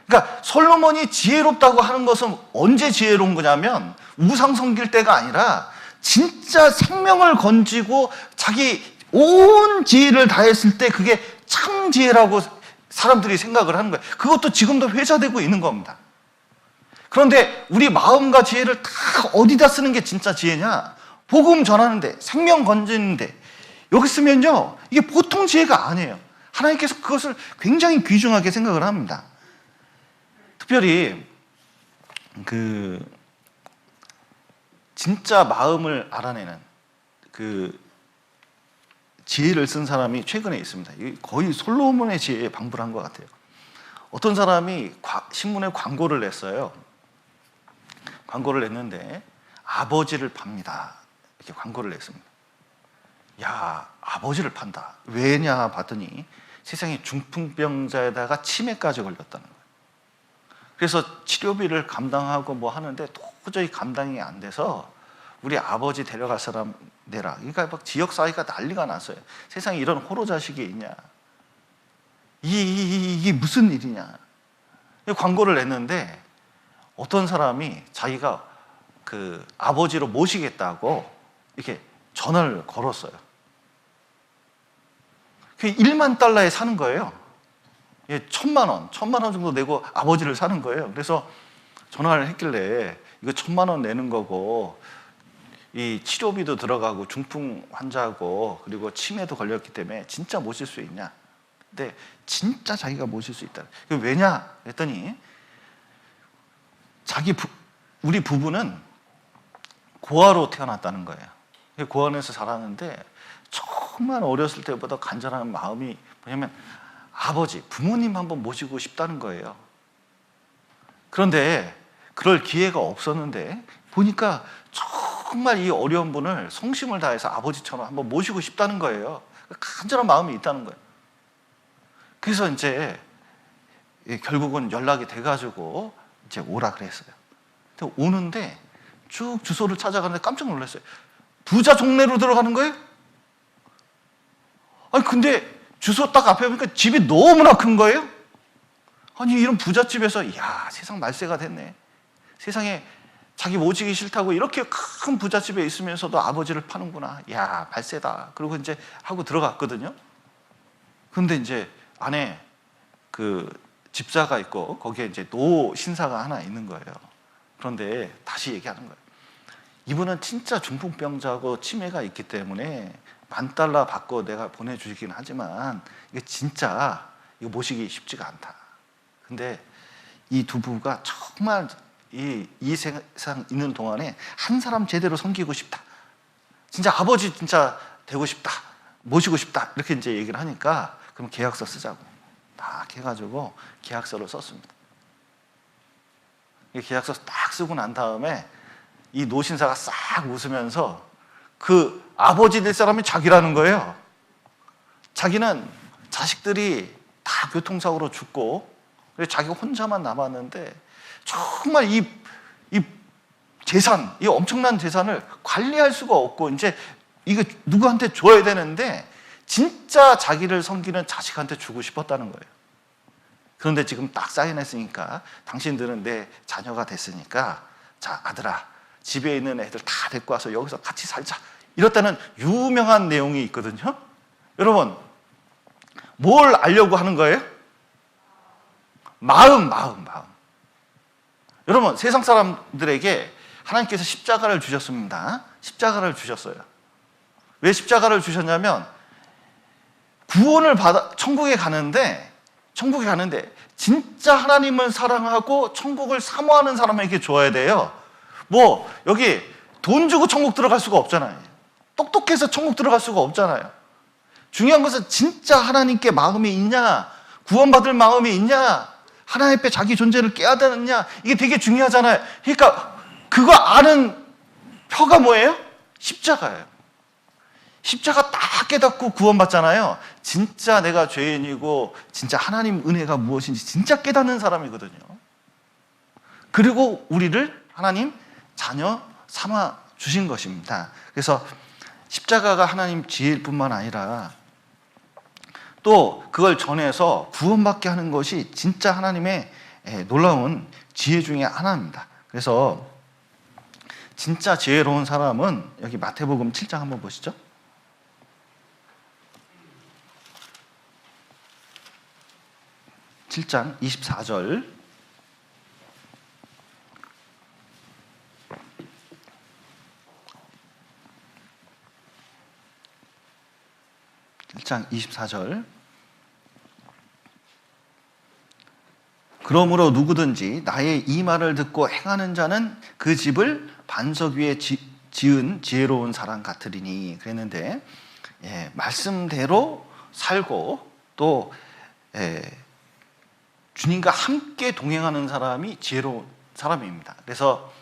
그러니까 솔로몬이 지혜롭다고 하는 것은 언제 지혜로운 거냐면 우상 섬길 때가 아니라 진짜 생명을 건지고 자기 온 지혜를 다했을 때 그게 참 지혜라고 사람들이 생각을 하는 거예요. 그것도 지금도 회자되고 있는 겁니다. 그런데 우리 마음과 지혜를 다 어디다 쓰는 게 진짜 지혜냐? 복음 전하는데, 생명 건지는데. 여기 쓰면요, 이게 보통 지혜가 아니에요. 하나님께서 그것을 굉장히 귀중하게 생각을 합니다. 특별히 진짜 마음을 알아내는 지혜를 쓴 사람이 최근에 있습니다. 거의 솔로몬의 지혜에 방불한 것 같아요. 어떤 사람이 신문에 광고를 냈어요. 광고를 냈는데 아버지를 팝니다, 이렇게 광고를 냈습니다. 아버지를 판다. 왜냐 봤더니 세상에 중풍병자에다가 치매까지 걸렸다는 거예요. 그래서 치료비를 감당하고 뭐 하는데 도저히 감당이 안 돼서 우리 아버지 데려갈 사람 내라. 그러니까 막 지역사회가 난리가 났어요. 세상에 이런 호로 자식이 있냐, 이게 무슨 일이냐. 광고를 냈는데 어떤 사람이 자기가 아버지로 모시겠다고 이렇게 전화를 걸었어요. 1만 달러에 사는 거예요. 1,000만 원 정도 내고 아버지를 사는 거예요. 그래서 전화를 했길래 이거 1,000만 원 내는 거고 이 치료비도 들어가고 중풍 환자고 그리고 치매도 걸렸기 때문에 진짜 모실 수 있냐? 근데 진짜 자기가 모실 수 있다. 왜냐? 했더니 우리 부부는 고아로 태어났다는 거예요. 고아원에서 자라는데 정말 어렸을 때보다 간절한 마음이 뭐냐면 부모님 한번 모시고 싶다는 거예요. 그런데 그럴 기회가 없었는데 보니까 정말 이 어려운 분을 성심을 다해서 아버지처럼 한번 모시고 싶다는 거예요. 간절한 마음이 있다는 거예요. 그래서 이제 결국은 연락이 돼가지고 이제 오라 그랬어요. 근데 오는데 쭉 주소를 찾아가는데 깜짝 놀랐어요. 부자 동네로 들어가는 거예요? 아니 근데 주소 딱 앞에 보니까 집이 너무나 큰 거예요. 아니 이런 부잣집에서 이야 세상 말세가 됐네. 세상에 자기 모시기 싫다고 이렇게 큰 부잣집에 있으면서도 아버지를 파는구나. 야 말세다. 그리고 이제 하고 들어갔거든요. 근데 이제 안에 그 집사가 있고 거기에 이제 노 신사가 하나 있는 거예요. 그런데 다시 얘기하는 거예요. 이분은 진짜 중풍병자고 치매가 있기 때문에 $10,000 받고 내가 보내주긴 하지만 이게 진짜 이거 모시기 쉽지가 않다. 근데 이 두 부부가 정말 이 세상 있는 동안에 한 사람 제대로 섬기고 싶다. 진짜 아버지 진짜 되고 싶다. 모시고 싶다. 이렇게 이제 얘기를 하니까 그럼 계약서 쓰자고 딱 해가지고 계약서를 썼습니다. 이 계약서 딱 쓰고 난 다음에 이 노신사가 싹 웃으면서 그 아버지 될 사람이 자기라는 거예요. 자기는 자식들이 다 교통사고로 죽고 자기가 혼자만 남았는데 정말 이 재산, 이 엄청난 재산을 관리할 수가 없고 이제 이거 누구한테 줘야 되는데 진짜 자기를 섬기는 자식한테 주고 싶었다는 거예요. 그런데 지금 딱 사인했으니까 당신들은 내 자녀가 됐으니까 자 아들아 집에 있는 애들 다 데리고 와서 여기서 같이 살자. 이렇다는 유명한 내용이 있거든요. 여러분 뭘 알려고 하는 거예요? 마음. 여러분 세상 사람들에게 하나님께서 십자가를 주셨습니다. 십자가를 주셨어요. 왜 십자가를 주셨냐면 구원을 받아 천국에 가는데 진짜 하나님을 사랑하고 천국을 사모하는 사람에게 줘야 돼요. 뭐 여기 돈 주고 천국 들어갈 수가 없잖아요. 똑똑해서 천국 들어갈 수가 없잖아요. 중요한 것은 진짜 하나님께 마음이 있냐, 구원받을 마음이 있냐, 하나님 앞에 자기 존재를 깨닫느냐, 이게 되게 중요하잖아요. 그러니까 그거 아는 표가 뭐예요? 십자가예요. 십자가 딱 깨닫고 구원받잖아요. 진짜 내가 죄인이고 진짜 하나님 은혜가 무엇인지 진짜 깨닫는 사람이거든요. 그리고 우리를 하나님 자녀 삼아 주신 것입니다. 그래서 십자가가 하나님 지혜일 뿐만 아니라 또 그걸 전해서 구원받게 하는 것이 진짜 하나님의 놀라운 지혜 중에 하나입니다. 그래서 진짜 지혜로운 사람은 여기 마태복음 7장 한번 보시죠. 7장 24절. 그러므로 누구든지 나의 이 말을 듣고 행하는 자는 그 집을 반석 위에 지은 지혜로운 사람 같으리니 그랬는데 말씀대로 살고 또 주님과 함께 동행하는 사람이 지혜로운 사람입니다. 그래서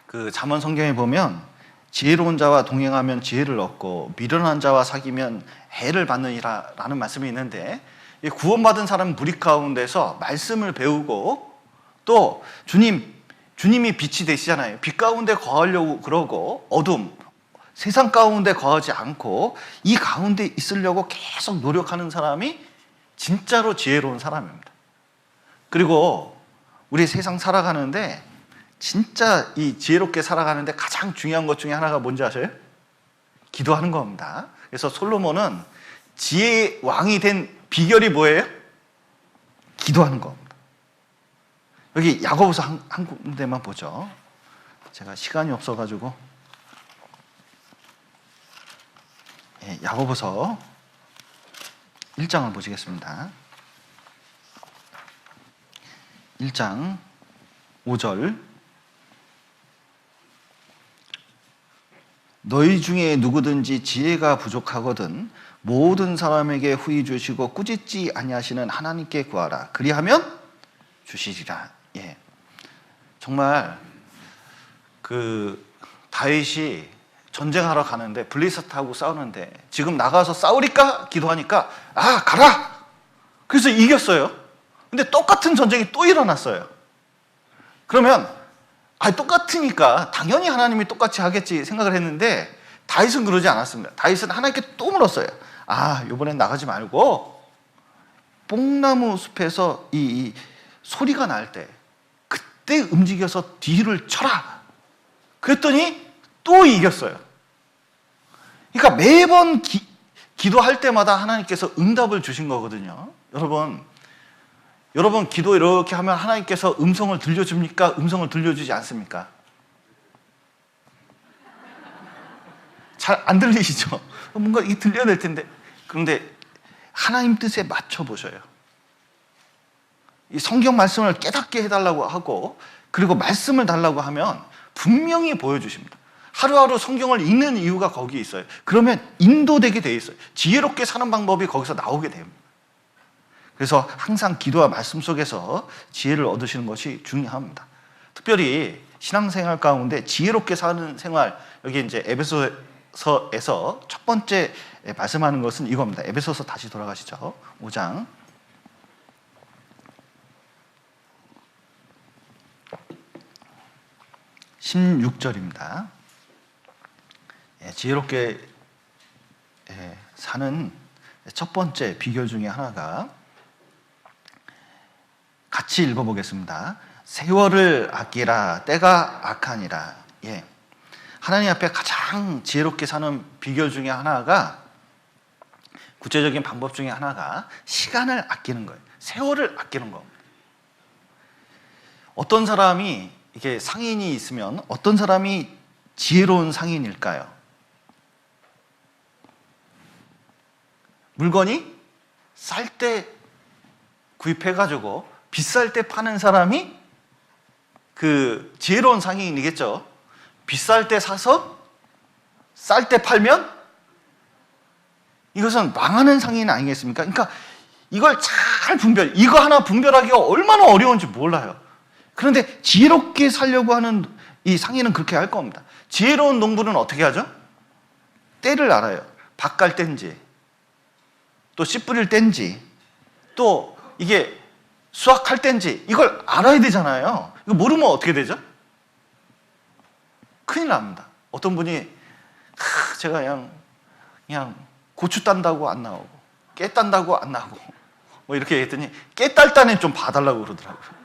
그 잠언 성경에 보면 지혜로운 자와 동행하면 지혜를 얻고 미련한 자와 사귀면 해를 받느니라 라는 말씀이 있는데 구원받은 사람 무리 가운데서 말씀을 배우고 또 주님이 빛이 되시잖아요. 빛 가운데 거하려고 그러고 어둠, 세상 가운데 거하지 않고 이 가운데 있으려고 계속 노력하는 사람이 진짜로 지혜로운 사람입니다. 그리고 우리 세상 살아가는데 진짜 이 지혜롭게 살아가는데 가장 중요한 것 중에 하나가 뭔지 아세요? 기도하는 겁니다. 그래서 솔로몬은 지혜의 왕이 된 비결이 뭐예요? 기도하는 겁니다. 여기 야고보서 한 군데만 보죠. 제가 시간이 없어가지고 야고보서 1장을 보시겠습니다. 1장 5절. 너희 중에 누구든지 지혜가 부족하거든 모든 사람에게 후히 주시고 꾸짖지 아니하시는 하나님께 구하라. 그리하면 주시리라. 정말 그 다윗이 전쟁하러 가는데 블리스타하고 싸우는데 지금 나가서 싸우리까 기도하니까 가라! 그래서 이겼어요. 근데 똑같은 전쟁이 또 일어났어요. 그러면 똑같으니까 당연히 하나님이 똑같이 하겠지 생각을 했는데 다윗은 그러지 않았습니다. 다윗은 하나님께 또 물었어요. 이번엔 나가지 말고 뽕나무 숲에서 이 소리가 날 때 그때 움직여서 뒤를 쳐라. 그랬더니 또 이겼어요. 그러니까 매번 기도할 때마다 하나님께서 응답을 주신 거거든요. 여러분 기도 이렇게 하면 하나님께서 음성을 들려줍니까? 음성을 들려주지 않습니까? 잘 안 들리시죠? 뭔가 이게 들려야 될 텐데. 그런데 하나님 뜻에 맞춰 보셔요. 이 성경 말씀을 깨닫게 해달라고 하고 그리고 말씀을 달라고 하면 분명히 보여주십니다. 하루하루 성경을 읽는 이유가 거기에 있어요. 그러면 인도되게 돼 있어요. 지혜롭게 사는 방법이 거기서 나오게 됩니다. 그래서 항상 기도와 말씀 속에서 지혜를 얻으시는 것이 중요합니다. 특별히 신앙생활 가운데 지혜롭게 사는 생활, 여기 이제 에베소서에서 첫 번째 말씀하는 것은 이겁니다. 에베소서 다시 돌아가시죠. 5장. 16절입니다. 지혜롭게 사는 첫 번째 비결 중에 하나가 같이 읽어보겠습니다. 세월을 아끼라 때가 악하니라. 하나님 앞에 가장 지혜롭게 사는 비결 중에 하나가 구체적인 방법 중에 하나가 시간을 아끼는 거예요. 세월을 아끼는 겁니다. 어떤 사람이 이게 상인이 있으면 어떤 사람이 지혜로운 상인일까요? 물건이 쌀 때 구입해가지고 비쌀 때 파는 사람이 그 지혜로운 상인이겠죠. 비쌀 때 사서 쌀 때 팔면 이것은 망하는 상인 아니겠습니까? 그러니까 이걸 잘 이거 하나 분별하기가 얼마나 어려운지 몰라요. 그런데 지혜롭게 살려고 하는 이 상인은 그렇게 할 겁니다. 지혜로운 농부는 어떻게 하죠? 때를 알아요. 밭 갈 때인지 또 씨 뿌릴 때인지 또 이게 수확할 때인지 이걸 알아야 되잖아요. 이거 모르면 어떻게 되죠? 큰일 납니다. 어떤 분이 제가 그냥 고추 딴다고 안 나오고 깨 딴다고 안 나오고 뭐 이렇게 얘기했더니 깨 딸 때는 좀 봐달라고 그러더라고요.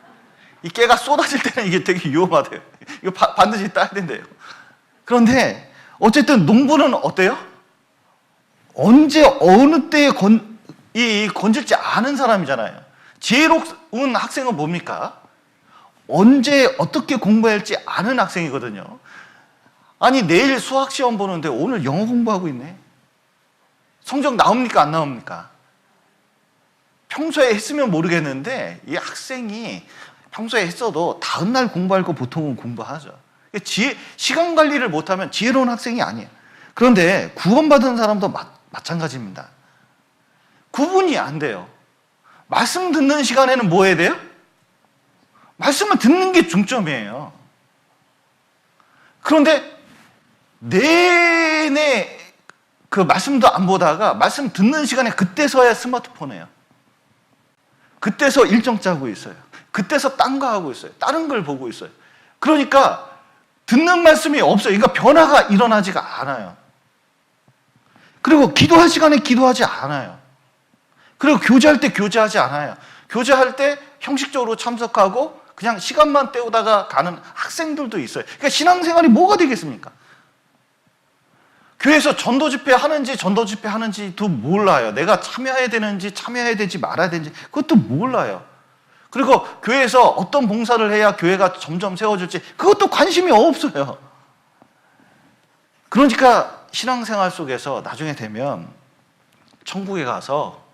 이 깨가 쏟아질 때는 이게 되게 위험하대요. 이거 반드시 따야 된대요. 그런데 어쨌든 농부는 어때요? 언제 어느 때에 건질지 아는 사람이잖아요. 지혜로운 학생은 뭡니까? 언제 어떻게 공부해야 할지 아는 학생이거든요. 아니 내일 수학 시험 보는데 오늘 영어 공부하고 있네. 성적 나옵니까 안 나옵니까? 평소에 했으면 모르겠는데 이 학생이 평소에 했어도 다음날 공부할 거 보통은 공부하죠. 시간 관리를 못하면 지혜로운 학생이 아니에요. 그런데 구원받은 사람도 마찬가지입니다. 구분이 안 돼요. 말씀 듣는 시간에는 뭐 해야 돼요? 말씀을 듣는 게 중점이에요. 그런데 내내 그 말씀도 안 보다가 말씀 듣는 시간에 그때서야 스마트폰이에요. 그때서 일정 짜고 있어요. 그때서 딴 거 하고 있어요. 다른 걸 보고 있어요. 그러니까 듣는 말씀이 없어요. 그러니까 변화가 일어나지가 않아요. 그리고 기도할 시간에 기도하지 않아요. 그리고 교제할 때 교제하지 않아요. 교제할 때 형식적으로 참석하고 그냥 시간만 때우다가 가는 학생들도 있어요. 그러니까 신앙생활이 뭐가 되겠습니까? 교회에서 전도 집회 하는지도 몰라요. 내가 참여해야 되는지 참여해야 되지 말아야 되는지 그것도 몰라요. 그리고 교회에서 어떤 봉사를 해야 교회가 점점 세워질지 그것도 관심이 없어요. 그러니까 신앙생활 속에서 나중에 되면 천국에 가서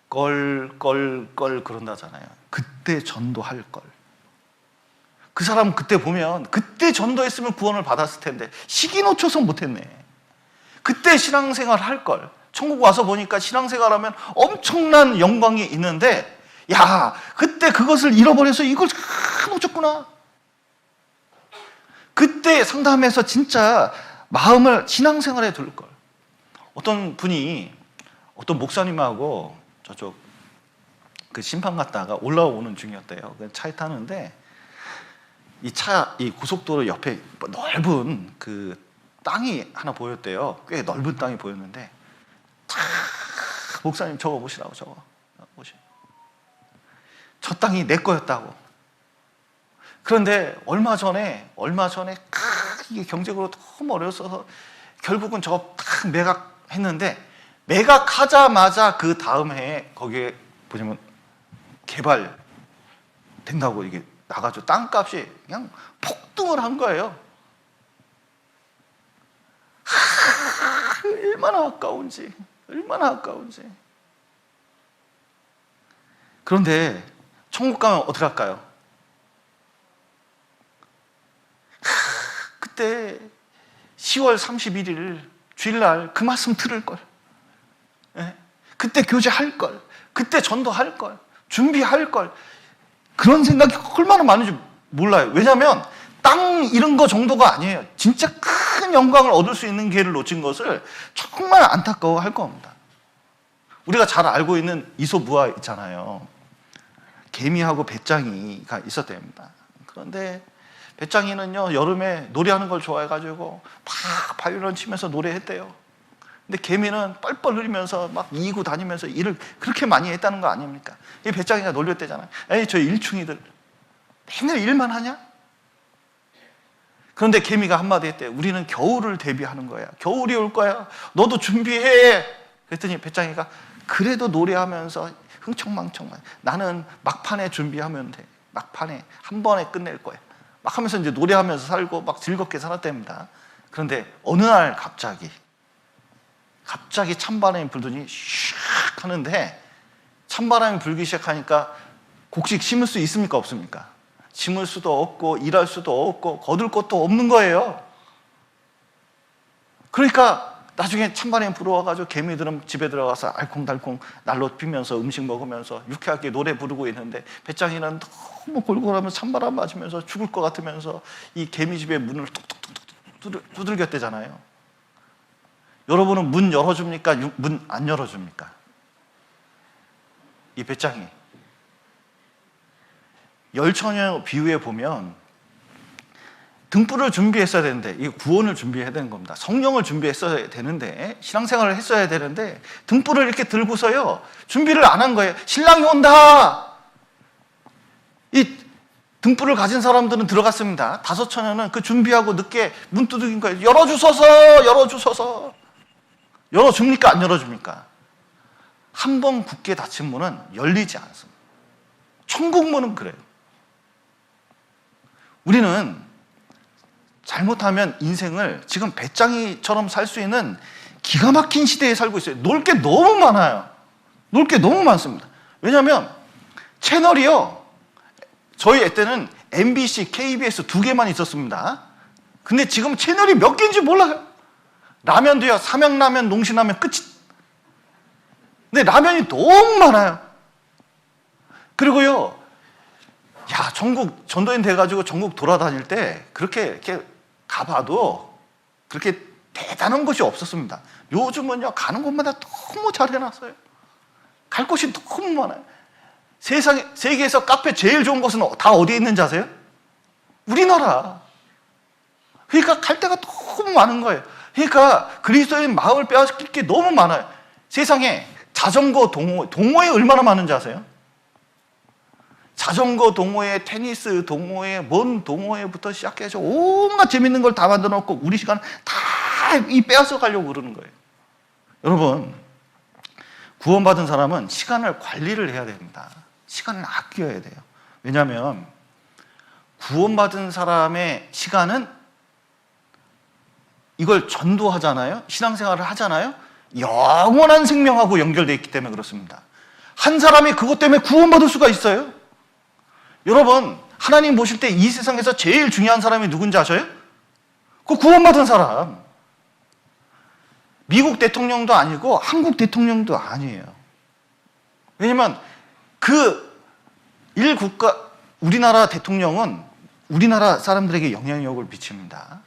껄 그런다잖아요. 그때 전도할 걸. 그 사람 그때 보면 그때 전도했으면 구원을 받았을 텐데 시기 놓쳐서 못했네. 그때 신앙생활 할 걸. 천국 와서 보니까 신앙생활하면 엄청난 영광이 있는데 그때 그것을 잃어버려서 이걸 놓쳤구나. 그때 상담해서 진짜 마음을 신앙생활에 둘 걸. 어떤 분이 어떤 목사님하고 저쪽 그 심판 갔다가 올라오는 중이었대요. 차에 타는데 이 고속도로 옆에 넓은 그 땅이 하나 보였대요. 꽤 넓은 땅이 보였는데, 목사님 저거 보시라고, 저거 보시. 저 땅이 내 거였다고. 그런데 얼마 전에 이게 경제적으로 너무 어려워서 결국은 저거 딱 매각했는데, 매각하자마자 그 다음 해에 거기에 보시면 개발된다고 이게 나가지고 땅값이 그냥 폭등을 한 거예요. 얼마나 아까운지. 그런데 천국 가면 어떻게 할까요? 그때 10월 31일 주일날 그 말씀 들을 걸. 그때 교제할 걸. 그때 전도할 걸. 준비할 걸. 그런 생각이 얼마나 많은지 몰라요. 왜냐하면 땅 잃은 거 정도가 아니에요. 진짜 큰 영광을 얻을 수 있는 기회를 놓친 것을 정말 안타까워할 겁니다. 우리가 잘 알고 있는 이솝우화 있잖아요. 개미하고 배짱이가 있었답니다. 그런데 배짱이는요, 여름에 노래하는 걸 좋아해가지고 막 바이올린 치면서 노래했대요. 근데 개미는 뻘뻘 흘리면서 막 이고 다니면서 일을 그렇게 많이 했다는 거 아닙니까? 이 배짱이가 놀렸대잖아요. 에이, 저 일충이들 맨날 일만 하냐? 그런데 개미가 한마디 했대요. 우리는 겨울을 대비하는 거야. 겨울이 올 거야. 너도 준비해. 그랬더니 배짱이가 그래도 노래하면서 흥청망청만. 나는 막판에 준비하면 돼. 막판에 한 번에 끝낼 거야. 막 하면서 이제 노래하면서 살고 막 즐겁게 살았답니다. 그런데 어느 날 갑자기 찬바람이 불더니 슉 하는데, 찬바람이 불기 시작하니까 곡식 심을 수 있습니까? 없습니까? 심을 수도 없고 일할 수도 없고 거둘 것도 없는 거예요. 그러니까 나중에 찬바람이 불어와가지고 개미들은 집에 들어가서 알콩달콩 난로 피면서 음식 먹으면서 유쾌하게 노래 부르고 있는데, 배짱이는 너무 골골하면서 찬바람 맞으면서 죽을 것 같으면서 이 개미집의 문을 뚝뚝뚝 두들겼대잖아요. 여러분은 문 열어줍니까? 문 안 열어줍니까? 이 배짱이. 열처녀 비유에 보면 등불을 준비했어야 되는데, 이 구원을 준비해야 되는 겁니다. 성령을 준비했어야 되는데, 신앙생활을 했어야 되는데 등불을 이렇게 들고서요 준비를 안 한 거예요. 신랑이 온다. 이 등불을 가진 사람들은 들어갔습니다. 다섯 처녀는 그 준비하고 늦게 문 두들긴 거예요. 열어주소서. 열어줍니까? 안 열어줍니까? 한 번 굳게 닫힌 문은 열리지 않습니다. 천국 문은 그래요. 우리는 잘못하면 인생을 지금 배짱이처럼 살 수 있는 기가 막힌 시대에 살고 있어요. 놀 게 너무 많아요. 놀 게 너무 많습니다. 왜냐하면 채널이요, 저희 애 때는 MBC, KBS 두 개만 있었습니다. 근데 지금 채널이 몇 개인지 몰라요. 라면도요, 삼양라면, 농심라면 끝이. 근데 라면이 너무 많아요. 그리고요, 야, 전국 전도인 돼가지고 전국 돌아다닐 때 그렇게 이렇게 가봐도 그렇게 대단한 곳이 없었습니다. 요즘은요, 가는 곳마다 너무 잘 해놨어요. 갈 곳이 너무 많아요. 세계에서 카페 제일 좋은 곳은 다 어디에 있는지 아세요? 우리나라. 그러니까 갈 데가 너무 많은 거예요. 그러니까 그리스도인 마음을 빼앗길 게 너무 많아요. 세상에 자전거 동호회 얼마나 많은지 아세요? 자전거 동호회, 테니스 동호회, 뭔 동호회부터 시작해서 온갖 재밌는 걸 다 만들어 놓고 우리 시간 다 이 빼앗아 가려고 그러는 거예요. 여러분, 구원받은 사람은 시간을 관리를 해야 됩니다. 시간을 아껴야 돼요. 왜냐하면 구원받은 사람의 시간은 이걸 전도하잖아요. 신앙생활을 하잖아요. 영원한 생명하고 연결되어 있기 때문에 그렇습니다. 한 사람이 그것 때문에 구원받을 수가 있어요. 여러분, 하나님 보실 때 이 세상에서 제일 중요한 사람이 누군지 아셔요? 그 구원받은 사람. 미국 대통령도 아니고 한국 대통령도 아니에요. 왜냐면 그 일국가, 우리나라 대통령은 우리나라 사람들에게 영향력을 미칩니다.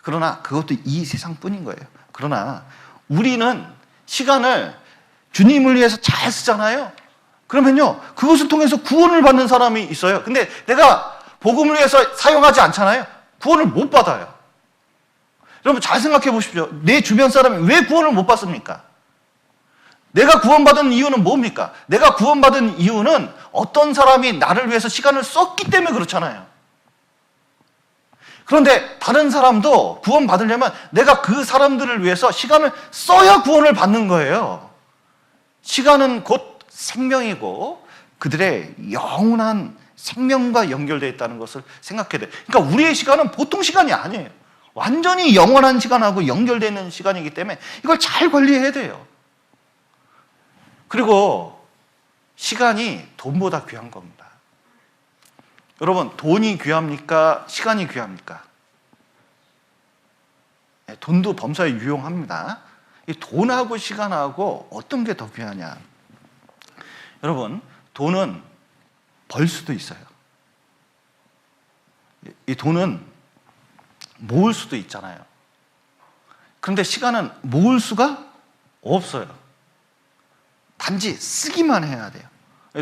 그러나 그것도 이 세상뿐인 거예요. 그러나 우리는 시간을 주님을 위해서 잘 쓰잖아요. 그러면요, 그것을 통해서 구원을 받는 사람이 있어요. 근데 내가 복음을 위해서 사용하지 않잖아요. 구원을 못 받아요. 여러분 잘 생각해 보십시오. 내 주변 사람이 왜 구원을 못 받습니까? 내가 구원받은 이유는 뭡니까? 내가 구원받은 이유는 어떤 사람이 나를 위해서 시간을 썼기 때문에 그렇잖아요. 그런데 다른 사람도 구원받으려면 내가 그 사람들을 위해서 시간을 써야 구원을 받는 거예요. 시간은 곧 생명이고 그들의 영원한 생명과 연결되어 있다는 것을 생각해야 돼요. 그러니까 우리의 시간은 보통 시간이 아니에요. 완전히 영원한 시간하고 연결되는 시간이기 때문에 이걸 잘 관리해야 돼요. 그리고 시간이 돈보다 귀한 겁니다. 여러분, 돈이 귀합니까? 시간이 귀합니까? 네, 돈도 범사에 유용합니다. 이 돈하고 시간하고 어떤 게 더 귀하냐? 여러분, 돈은 벌 수도 있어요. 이 돈은 모을 수도 있잖아요. 그런데 시간은 모을 수가 없어요. 단지 쓰기만 해야 돼요.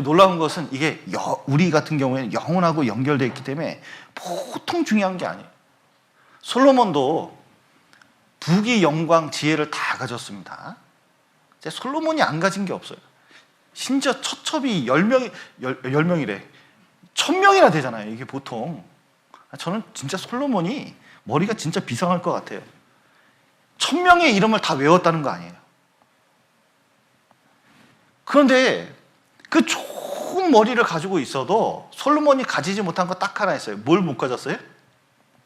놀라운 것은 이게 우리 같은 경우에는 영혼하고 연결되어 있기 때문에 보통 중요한 게 아니에요. 솔로몬도 부귀, 영광, 지혜를 다 가졌습니다. 솔로몬이 안 가진 게 없어요. 심지어 처첩이 10명이래. 1000명이나 되잖아요. 이게 보통. 저는 진짜 솔로몬이 머리가 진짜 비상할 것 같아요. 1000명의 이름을 다 외웠다는 거 아니에요. 그런데 그 좋은 머리를 가지고 있어도 솔로몬이 가지지 못한 거 딱 하나 있어요. 뭘 못 가졌어요?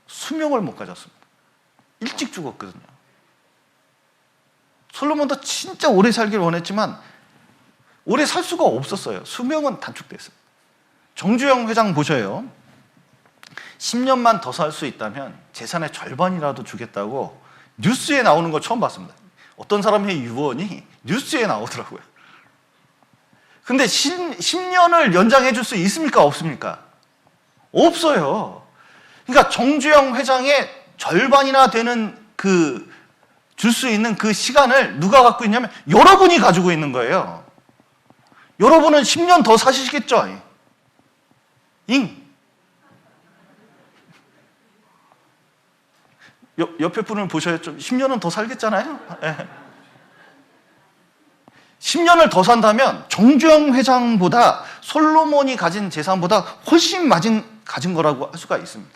수명을 못 가졌습니다. 일찍 죽었거든요. 솔로몬도 진짜 오래 살길 원했지만 오래 살 수가 없었어요. 수명은 단축됐어요. 정주영 회장 보셔요. 10년만 더 살 수 있다면 재산의 절반이라도 주겠다고 뉴스에 나오는 거 처음 봤습니다. 어떤 사람의 유언이 뉴스에 나오더라고요. 근데 10년을 연장해 줄 수 있습니까? 없습니까? 없어요. 그러니까 정주영 회장의 절반이나 되는 줄 수 있는 그 시간을 누가 갖고 있냐면 여러분이 가지고 있는 거예요. 여러분은 10년 더 사시겠죠? 옆에 분을 보셔야 좀 10년은 더 살겠잖아요? 네. 10년을 더 산다면 정주영 회장보다 솔로몬이 가진 재산보다 훨씬 가진 거라고 할 수가 있습니다.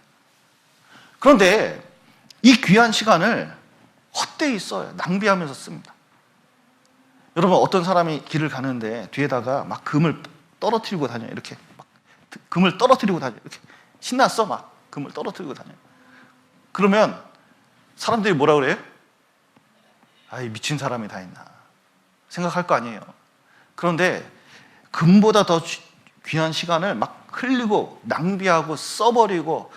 그런데 이 귀한 시간을 헛되이 써요. 낭비하면서 씁니다. 여러분, 어떤 사람이 길을 가는데 뒤에다가 막 금을 떨어뜨리고 다녀요. 이렇게 막 금을 떨어뜨리고 다녀요. 이렇게 신났어, 막 금을 떨어뜨리고 다녀요. 그러면 사람들이 뭐라 그래요? 아이, 미친 사람이 다 있나 생각할 거 아니에요. 그런데 금보다 더 귀한 시간을 막 흘리고 낭비하고 써버리고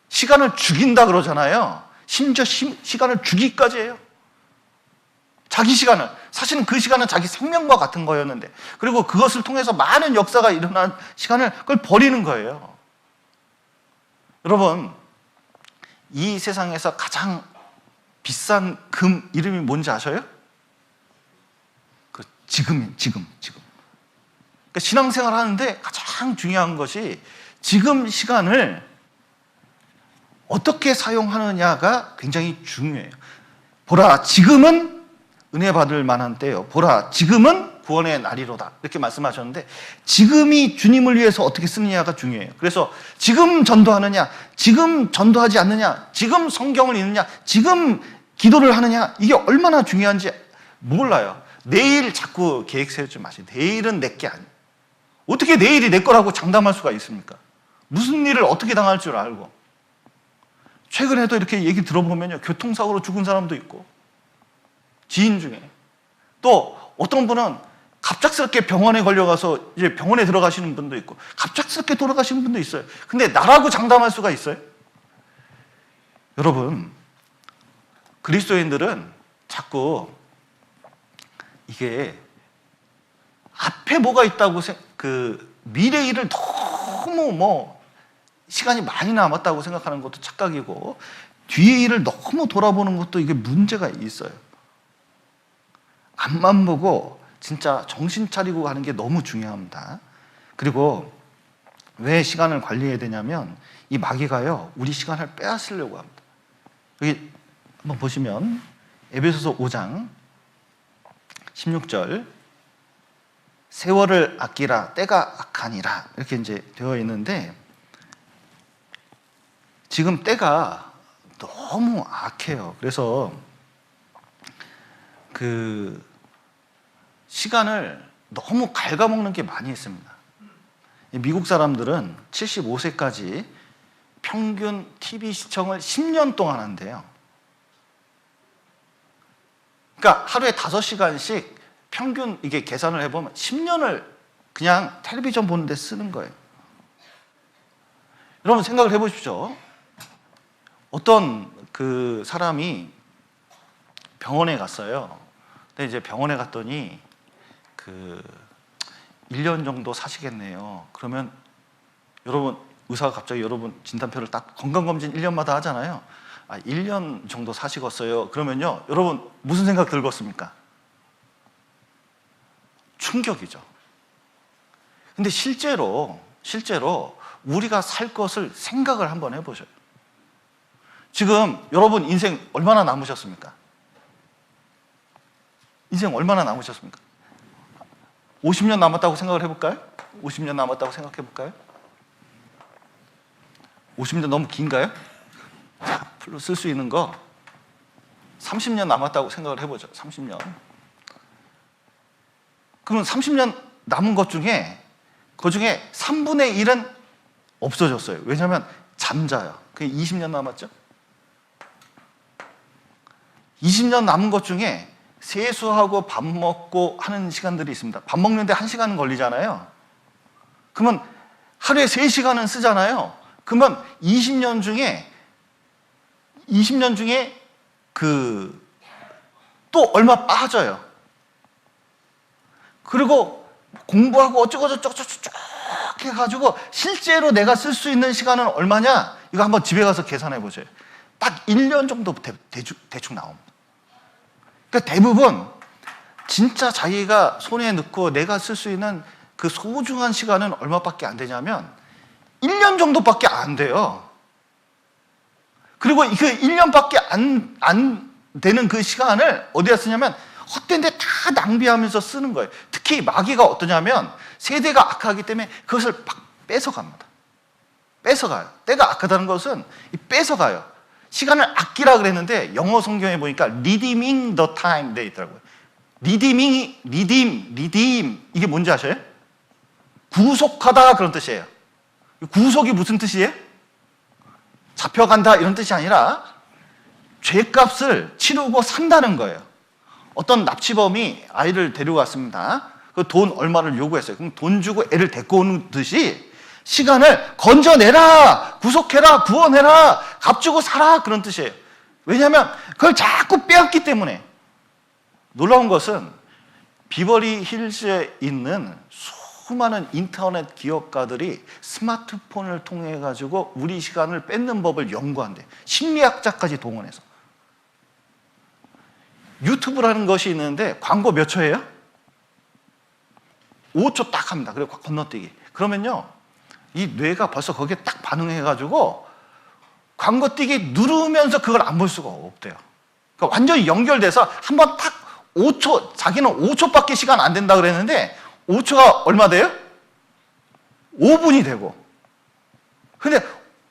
시간을 죽인다 그러잖아요. 심지어 시간을 주기까지 해요. 자기 시간을. 사실은 그 시간은 자기 생명과 같은 거였는데, 그리고 그것을 통해서 많은 역사가 일어난 시간을 그걸 버리는 거예요. 여러분, 이 세상에서 가장 비싼 금 이름이 뭔지 아셔요? 지금. 그러니까 신앙생활 하는데 가장 중요한 것이 지금 시간을 어떻게 사용하느냐가 굉장히 중요해요. 보라, 지금은 은혜 받을 만한 때요. 보라, 지금은 구원의 날이로다. 이렇게 말씀하셨는데 지금이 주님을 위해서 어떻게 쓰느냐가 중요해요. 그래서 지금 전도하느냐, 지금 전도하지 않느냐, 지금 성경을 읽느냐, 지금 기도를 하느냐, 이게 얼마나 중요한지 몰라요. 내일 자꾸 계획 세우지 마세요. 내일은 내 게 아니에요. 어떻게 내일이 내 거라고 장담할 수가 있습니까? 무슨 일을 어떻게 당할 줄 알고. 최근에도 이렇게 얘기 들어보면요, 교통사고로 죽은 사람도 있고, 지인 중에. 또 어떤 분은 갑작스럽게 병원에 걸려가서 이제 병원에 들어가시는 분도 있고, 갑작스럽게 돌아가시는 분도 있어요. 근데 나라고 장담할 수가 있어요? 여러분, 그리스도인들은 자꾸 이게 앞에 뭐가 있다고 미래 일을 너무 시간이 많이 남았다고 생각하는 것도 착각이고 뒤의 일을 너무 돌아보는 것도 이게 문제가 있어요. 앞만 보고 진짜 정신 차리고 가는 게 너무 중요합니다. 그리고 왜 시간을 관리해야 되냐면 이 마귀가요 우리 시간을 빼앗으려고 합니다. 여기 한번 보시면 에베소서 5장 16절 세월을 아끼라 때가 악하니라 이렇게 이제 되어 있는데 지금 때가 너무 악해요. 그래서 그 시간을 너무 갉아먹는 게 많이 있습니다. 미국 사람들은 75세까지 평균 TV 시청을 10년 동안 한대요. 그러니까 하루에 5시간씩 평균 이게 계산을 해보면 10년을 그냥 텔레비전 보는데 쓰는 거예요. 여러분 생각을 해보십시오. 어떤 그 사람이 병원에 갔어요. 근데 이제 병원에 갔더니 그 1년 정도 사시겠네요. 그러면 여러분 의사가 갑자기 여러분 진단표를 딱 건강검진 1년마다 하잖아요. 1년 정도 사시겠어요. 그러면요 여러분 무슨 생각 들겠습니까? 충격이죠. 근데 실제로 우리가 살 것을 생각을 한번 해보셔요. 지금 여러분 인생 얼마나 남으셨습니까? 인생 얼마나 남으셨습니까? 50년 남았다고 생각을 해볼까요? 50년 남았다고 생각해 볼까요? 50년 너무 긴가요? 자, 풀로 쓸 수 있는 거 30년 남았다고 생각을 해보죠. 30년. 그러면 30년 남은 것 중에 그 중에 3분의 1은 없어졌어요. 왜냐하면 잠자요. 그게 20년 남았죠. 20년 남은 것 중에 세수하고 밥 먹고 하는 시간들이 있습니다. 밥 먹는데 1시간 걸리잖아요. 그러면 하루에 3시간은 쓰잖아요. 그러면 20년 중에 그 또 얼마 빠져요. 그리고 공부하고 어쩌고저쩌고 쭉 해가지고 실제로 내가 쓸 수 있는 시간은 얼마냐? 이거 한번 집에 가서 계산해 보세요. 딱 1년 정도 대충 나옵니다. 그러니까 대부분 진짜 자기가 손에 넣고 내가 쓸 수 있는 그 소중한 시간은 얼마밖에 안 되냐면 1년 정도밖에 안 돼요. 그리고 그 1년밖에 안 되는 그 시간을 어디다 쓰냐면 헛된 데 다 낭비하면서 쓰는 거예요. 특히 마귀가 어떠냐면 세대가 악하기 때문에 그것을 막 뺏어갑니다. 뺏어가요. 때가 악하다는 것은 뺏어가요. 시간을 아끼라 그랬는데 영어 성경에 보니까 redeeming the time 돼 있더라고요. redeem 이게 뭔지 아셔요? 구속하다 그런 뜻이에요. 구속이 무슨 뜻이에요? 잡혀간다 이런 뜻이 아니라 죄값을 치르고 산다는 거예요. 어떤 납치범이 아이를 데려갔습니다. 그 돈 얼마를 요구했어요. 그럼 돈 주고 애를 데리고 오는 듯이 시간을 건져내라, 구속해라, 구원해라, 값주고 사라 그런 뜻이에요. 왜냐하면 그걸 자꾸 빼앗기 때문에. 놀라운 것은 비버리 힐즈에 있는 수많은 인터넷 기업가들이 스마트폰을 통해 가지고 우리 시간을 뺏는 법을 연구한대. 심리학자까지 동원해서. 유튜브라는 것이 있는데 광고 몇 초예요? 5초 딱 합니다. 그리고 건너뛰기. 그러면요 이 뇌가 벌써 거기에 딱 반응해가지고 광고 뛰기 누르면서 그걸 안 볼 수가 없대요. 그러니까 완전히 연결돼서 한번 딱 5초, 자기는 5초밖에 시간 안 된다 그랬는데 5초가 얼마 돼요? 5분이 되고. 근데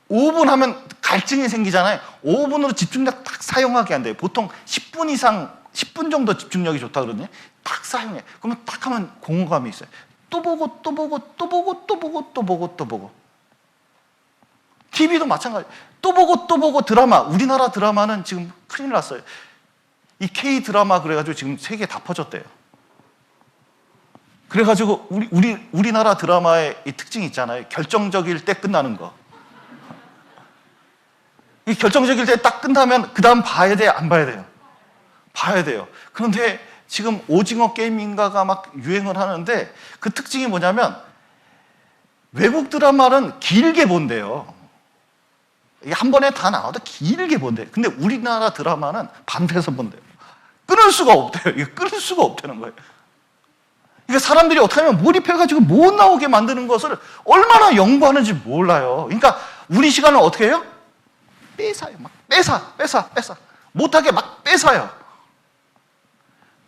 5분 하면 갈증이 생기잖아요. 5분으로 집중력 딱 사용하게 안 돼요. 보통 10분 이상, 10분 정도 집중력이 좋다 그러거든요. 딱 사용해. 그러면 딱 하면 공허감이 있어요. 또 보고 또 보고 또 보고 또 보고 또 보고 또 보고. TV도 마찬가지. 또 보고 또 보고 드라마. 우리나라 드라마는 지금 큰일 났어요. 이 K 드라마 그래가지고 지금 세계에 다 퍼졌대요. 그래가지고 우리나라 드라마의 이 특징이 있잖아요. 결정적일 때 끝나는 거. 이 결정적일 때 딱 끝나면 그 다음 봐야 돼, 안 봐야 돼요? 봐야 돼요. 그런데 지금 오징어 게임인가가 막 유행을 하는데 그 특징이 뭐냐면 외국 드라마는 길게 본대요. 이게 한 번에 다 나와도 길게 본대요. 근데 우리나라 드라마는 반패해서 본대요. 끊을 수가 없대요. 이게 끊을 수가 없다는 거예요. 이게 사람들이 어떻게 하면 몰입해가지고 못 나오게 만드는 것을 얼마나 연구하는지 몰라요. 그러니까 우리 시간을 어떻게 해요? 뺏어요. 막 뺏어. 못하게 막 뺏어요.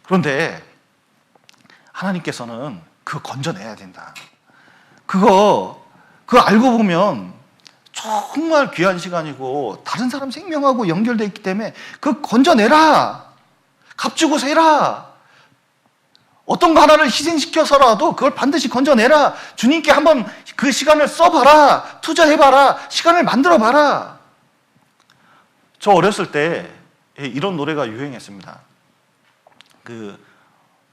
그런데 하나님께서는 그거 건져내야 된다. 그거 알고 보면 정말 귀한 시간이고 다른 사람 생명하고 연결되어 있기 때문에 그거 건져내라. 값주고 세라. 어떤 거 하나를 희생시켜서라도 그걸 반드시 건져내라. 주님께 한번 그 시간을 써봐라. 투자해봐라. 시간을 만들어봐라. 저 어렸을 때 이런 노래가 유행했습니다.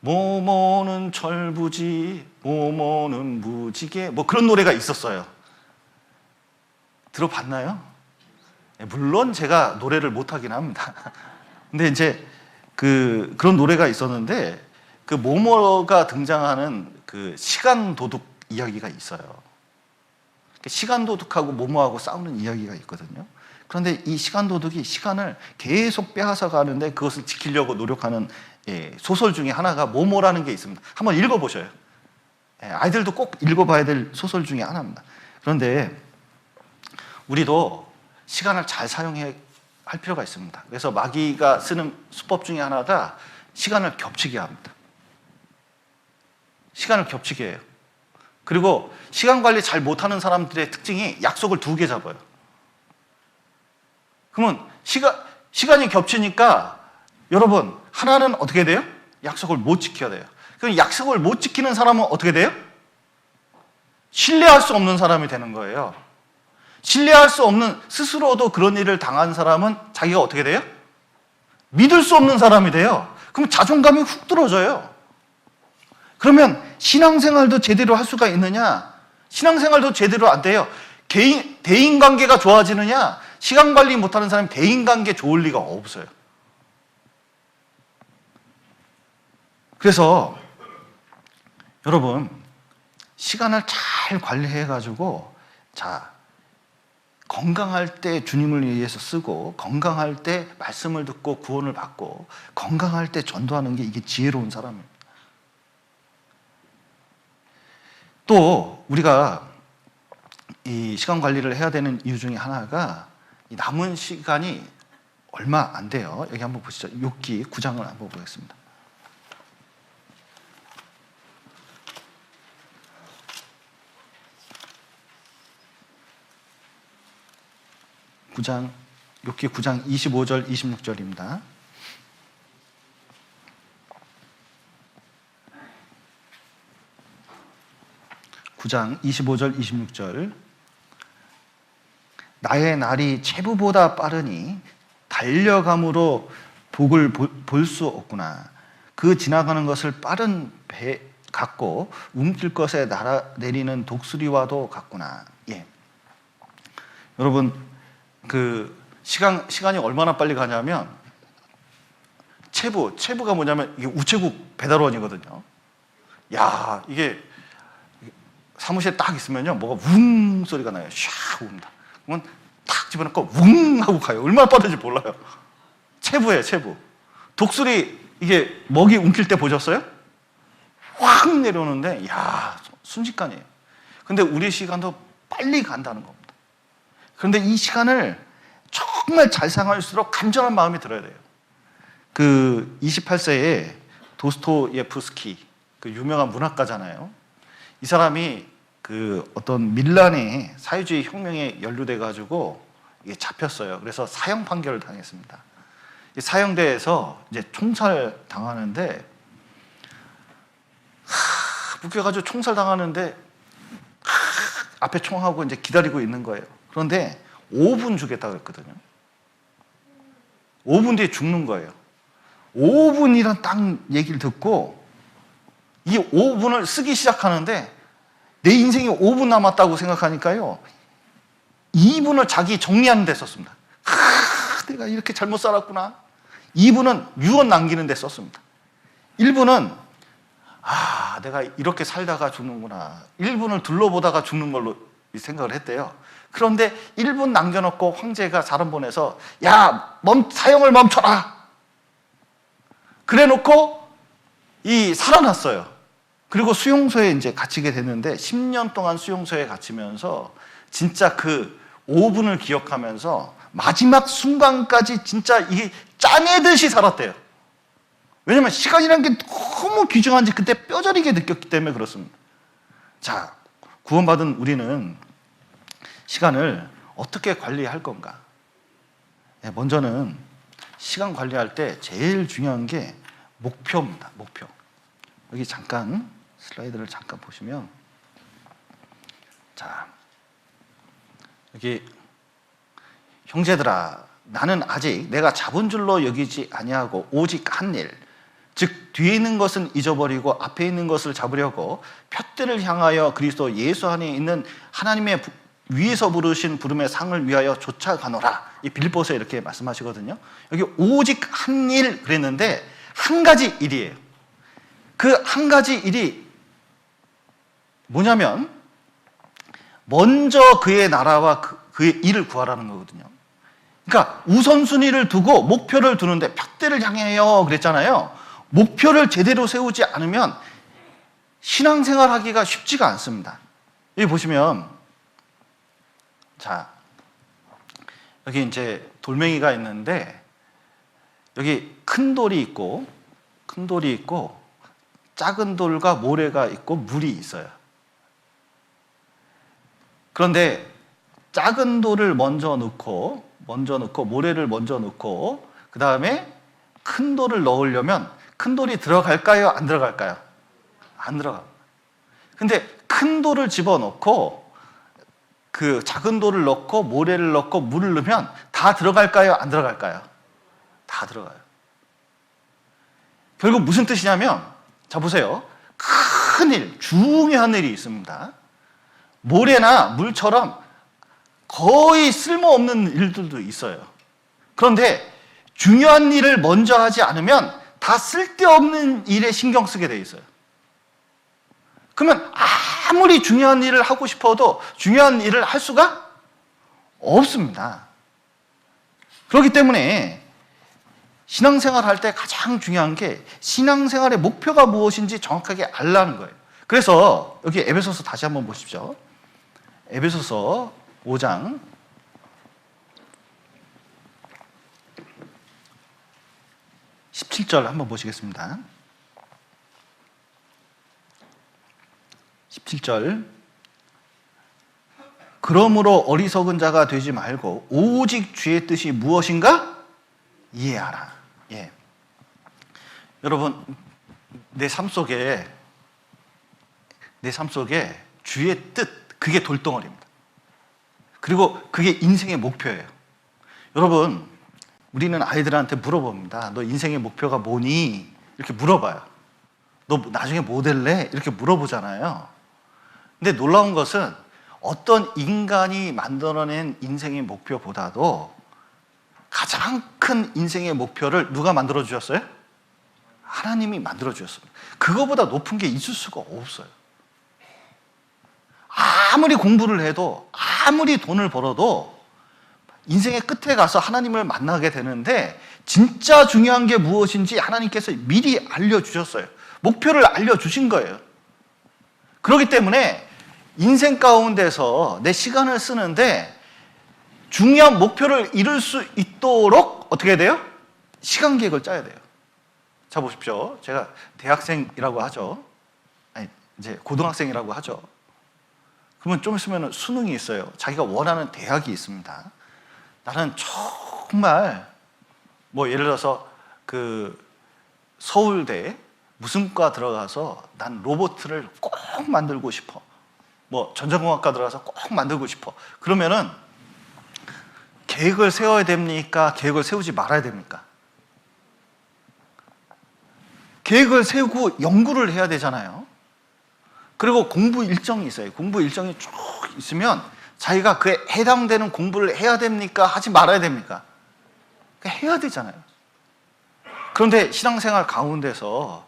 모모는 철부지, 모모는 무지개, 뭐 그런 노래가 있었어요. 들어봤나요? 물론 제가 노래를 못하긴 합니다. 근데 이제 그런 노래가 있었는데 그 모모가 등장하는 그 시간 도둑 이야기가 있어요. 시간 도둑하고 모모하고 싸우는 이야기가 있거든요. 그런데 이 시간 도둑이 시간을 계속 빼앗아 가는데 그것을 지키려고 노력하는 소설 중에 하나가 모모라는 게 있습니다. 한번 읽어보셔요. 아이들도 꼭 읽어봐야 될 소설 중에 하나입니다. 그런데 우리도 시간을 잘 사용할 필요가 있습니다. 그래서 마귀가 쓰는 수법 중에 하나가 시간을 겹치게 합니다. 시간을 겹치게 해요. 그리고 시간 관리 잘 못하는 사람들의 특징이 약속을 2개 잡아요. 그러면 시간이 겹치니까 여러분 하나는 어떻게 돼요? 약속을 못 지켜야 돼요. 그럼 약속을 못 지키는 사람은 어떻게 돼요? 신뢰할 수 없는 사람이 되는 거예요. 신뢰할 수 없는, 스스로도 그런 일을 당한 사람은 자기가 어떻게 돼요? 믿을 수 없는 사람이 돼요. 그럼 자존감이 훅 떨어져요. 그러면 신앙생활도 제대로 할 수가 있느냐? 신앙생활도 제대로 안 돼요. 대인관계가 좋아지느냐? 시간 관리 못하는 사람이 대인관계 좋을 리가 없어요. 그래서 여러분 시간을 잘 관리해가지고 건강할 때 주님을 위해서 쓰고 건강할 때 말씀을 듣고 구원을 받고 건강할 때 전도하는 게 이게 지혜로운 사람입니다. 또 우리가 이 시간 관리를 해야 되는 이유 중에 하나가 이 남은 시간이 얼마 안 돼요. 여기 한번 보시죠. 욥기 9장을 한번 보겠습니다. 9장, 욥기 9장 25절 26절입니다. (9장) 25절 26절. 나의 날이 체부보다 빠르니 달려감으로 복을 볼 수 없구나. 그 지나가는 것을 빠른 배 같고 움찔 것에 날아내리는 독수리와도 같구나. 예. 여러분 시간이 얼마나 빨리 가냐면 체부가 뭐냐면 이게 우체국 배달원이거든요. 야, 이게 사무실에 딱 있으면요, 뭐가 웅 소리가 나요. 샤 옵니다. 그러면 탁 집어넣고 웅 하고 가요. 얼마나 빠른지 몰라요. 체부예요, 체부. 독수리 이게 먹이 움킬 때 보셨어요? 확 내려오는데, 야, 순식간이에요. 근데 우리 시간도 빨리 간다는 겁니다. 그런데 이 시간을 정말 잘 사용할수록 간절한 마음이 들어야 돼요. 28세에 도스토예프스키, 유명한 문학가잖아요. 이 사람이 어떤 밀란의 사회주의 혁명에 연루돼가지고 이게 잡혔어요. 그래서 사형 판결을 당했습니다. 사형대에서 이제 총살 당하는데, 묶여가지고 총살 당하는데, 앞에 총하고 이제 기다리고 있는 거예요. 그런데 5분 주겠다고 했거든요. 5분 뒤에 죽는 거예요. 5분이란 딱 얘기를 듣고 이 5분을 쓰기 시작하는데 내 인생이 5분 남았다고 생각하니까요, 2분을 자기 정리하는 데 썼습니다. 내가 이렇게 잘못 살았구나. 2분은 유언 남기는 데 썼습니다. 1분은 내가 이렇게 살다가 죽는구나. 1분을 둘러보다가 죽는 걸로 생각을 했대요. 그런데 1분 남겨놓고 황제가 사람 보내서 야, 사형을 멈춰라. 그래놓고 살아났어요. 그리고 수용소에 이제 갇히게 됐는데 10년 동안 수용소에 갇히면서 진짜 그 5분을 기억하면서 마지막 순간까지 진짜 이게 짜내듯이 살았대요. 왜냐면 시간이라는 게 너무 귀중한지 그때 뼈저리게 느꼈기 때문에 그렇습니다. 자, 구원받은 우리는 시간을 어떻게 관리할 건가? 먼저는 시간 관리할 때 제일 중요한 게 목표입니다. 목표. 여기 잠깐 슬라이드를 잠깐 보시면, 자, 여기 형제들아, 나는 아직 내가 잡은 줄로 여기지 아니하고 오직 한 일, 즉 뒤에 있는 것은 잊어버리고 앞에 있는 것을 잡으려고 푯대를 향하여 그리스도 예수 안에 있는 하나님의 위에서 부르신 부름의 상을 위하여 쫓아가노라. 이 빌립보서에 이렇게 말씀하시거든요. 여기 오직 한 일 그랬는데 한 가지 일이에요. 그 한 가지 일이 뭐냐면 먼저 그의 나라와 그의 일을 구하라는 거거든요. 그러니까 우선순위를 두고 목표를 두는데 푯대를 향해요 그랬잖아요. 목표를 제대로 세우지 않으면 신앙생활 하기가 쉽지가 않습니다. 여기 보시면, 자, 여기 이제 돌멩이가 있는데 여기 큰 돌이 있고 작은 돌과 모래가 있고 물이 있어요. 그런데 작은 돌을 먼저 넣고 모래를 먼저 넣고 그 다음에 큰 돌을 넣으려면 큰 돌이 들어갈까요? 안 들어갈까요? 안 들어가. 근데 큰 돌을 집어넣고 그 작은 돌을 넣고 모래를 넣고 물을 넣으면 다 들어갈까요? 안 들어갈까요? 다 들어가요. 결국 무슨 뜻이냐면, 자 보세요. 큰 일, 중요한 일이 있습니다. 모래나 물처럼 거의 쓸모없는 일들도 있어요. 그런데 중요한 일을 먼저 하지 않으면 다 쓸데없는 일에 신경 쓰게 돼 있어요. 그러면 아무리 중요한 일을 하고 싶어도 중요한 일을 할 수가 없습니다. 그렇기 때문에 신앙생활 할 때 가장 중요한 게 신앙생활의 목표가 무엇인지 정확하게 알라는 거예요. 그래서 여기 에베소서 다시 한번 보십시오. 에베소서 5장 17절 한번 보시겠습니다. 17절. 그러므로 어리석은 자가 되지 말고 오직 주의 뜻이 무엇인가 이해하라. 예. 여러분, 내 삶 속에 주의 뜻, 그게 돌덩어리입니다. 그리고 그게 인생의 목표예요. 여러분, 우리는 아이들한테 물어봅니다. 너 인생의 목표가 뭐니? 이렇게 물어봐요. 너 나중에 뭐 될래? 이렇게 물어보잖아요. 근데 놀라운 것은 어떤 인간이 만들어낸 인생의 목표보다도 가장 큰 인생의 목표를 누가 만들어주셨어요? 하나님이 만들어주셨습니다. 그거보다 높은 게 있을 수가 없어요. 아무리 공부를 해도, 아무리 돈을 벌어도 인생의 끝에 가서 하나님을 만나게 되는데 진짜 중요한 게 무엇인지 하나님께서 미리 알려주셨어요. 목표를 알려주신 거예요. 그렇기 때문에 인생 가운데서 내 시간을 쓰는데 중요한 목표를 이룰 수 있도록 어떻게 해야 돼요? 시간 계획을 짜야 돼요. 자, 보십시오. 제가 대학생이라고 하죠. 아니, 이제 고등학생이라고 하죠. 그러면 좀 있으면 수능이 있어요. 자기가 원하는 대학이 있습니다. 나는 정말 예를 들어서 그 서울대 무슨 과 들어가서 난 로봇을 꼭 만들고 싶어. 전자공학과 들어가서 꼭 만들고 싶어. 그러면은 계획을 세워야 됩니까? 계획을 세우지 말아야 됩니까? 계획을 세우고 연구를 해야 되잖아요. 그리고 공부 일정이 있어요. 공부 일정이 쭉 있으면 자기가 그에 해당되는 공부를 해야 됩니까? 하지 말아야 됩니까? 해야 되잖아요. 그런데 신앙생활 가운데서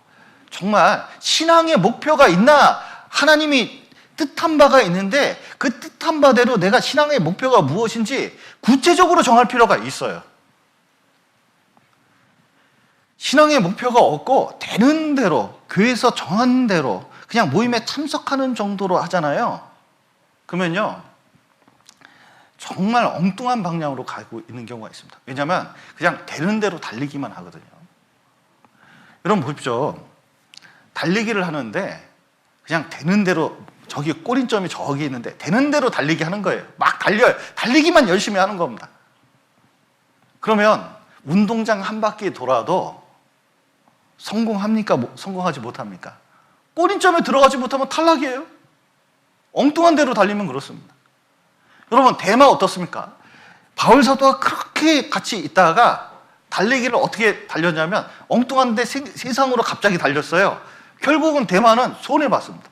정말 신앙의 목표가 있나? 하나님이 뜻한 바가 있는데 그 뜻한 바대로 내가 신앙의 목표가 무엇인지 구체적으로 정할 필요가 있어요. 신앙의 목표가 없고 되는 대로, 교회에서 정한 대로 그냥 모임에 참석하는 정도로 하잖아요. 그러면요, 정말 엉뚱한 방향으로 가고 있는 경우가 있습니다. 왜냐하면 그냥 되는 대로 달리기만 하거든요. 여러분 보십시오. 달리기를 하는데 그냥 되는 대로, 저기 꼬린점이 저기 있는데 되는 대로 달리기 하는 거예요. 막 달려요. 달리기만 열심히 하는 겁니다. 그러면 운동장 한 바퀴 돌아도 성공합니까? 성공하지 못합니까? 꼬린점에 들어가지 못하면 탈락이에요. 엉뚱한 대로 달리면 그렇습니다. 여러분, 대마 어떻습니까? 바울 사도가 그렇게 같이 있다가 달리기를 어떻게 달렸냐면 엉뚱한 데 세상으로 갑자기 달렸어요. 결국은 대마는 손해봤습니다.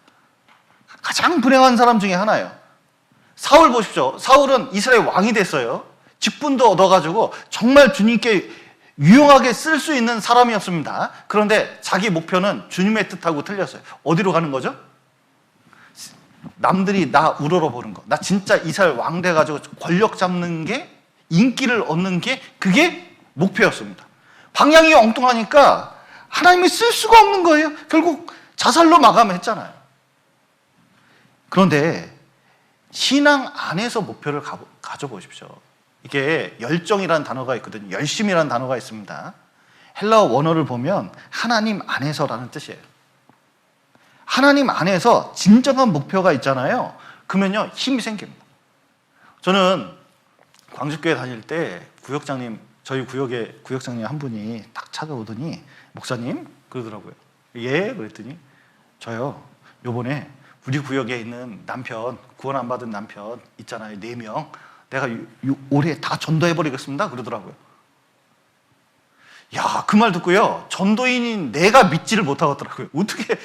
가장 불행한 사람 중에 하나예요. 사울 보십시오. 사울은 이스라엘 왕이 됐어요. 직분도 얻어가지고 정말 주님께 유용하게 쓸 수 있는 사람이었습니다. 그런데 자기 목표는 주님의 뜻하고 틀렸어요. 어디로 가는 거죠? 남들이 나 우러러보는 거. 나 진짜 이스라엘 왕 돼가지고 권력 잡는 게, 인기를 얻는 게 그게 목표였습니다. 방향이 엉뚱하니까 하나님이 쓸 수가 없는 거예요. 결국 자살로 마감했잖아요. 그런데 신앙 안에서 목표를 가져보십시오. 이게 열정이라는 단어가 있거든요. 열심이라는 단어가 있습니다. 헬라어 원어를 보면 하나님 안에서라는 뜻이에요. 하나님 안에서 진정한 목표가 있잖아요. 그러면요, 힘이 생깁니다. 저는 광주교회 다닐 때 구역장님, 저희 구역에 구역장님 한 분이 딱 찾아오더니 목사님 그러더라고요. 예? 그랬더니 저요, 요번에 우리 구역에 있는 남편, 구원 안 받은 남편 있잖아요. 4명. 내가 올해 다 전도해버리겠습니다. 그러더라고요. 야, 그 말 듣고요, 전도인인 내가 믿지를 못하겠더라고요. 어떻게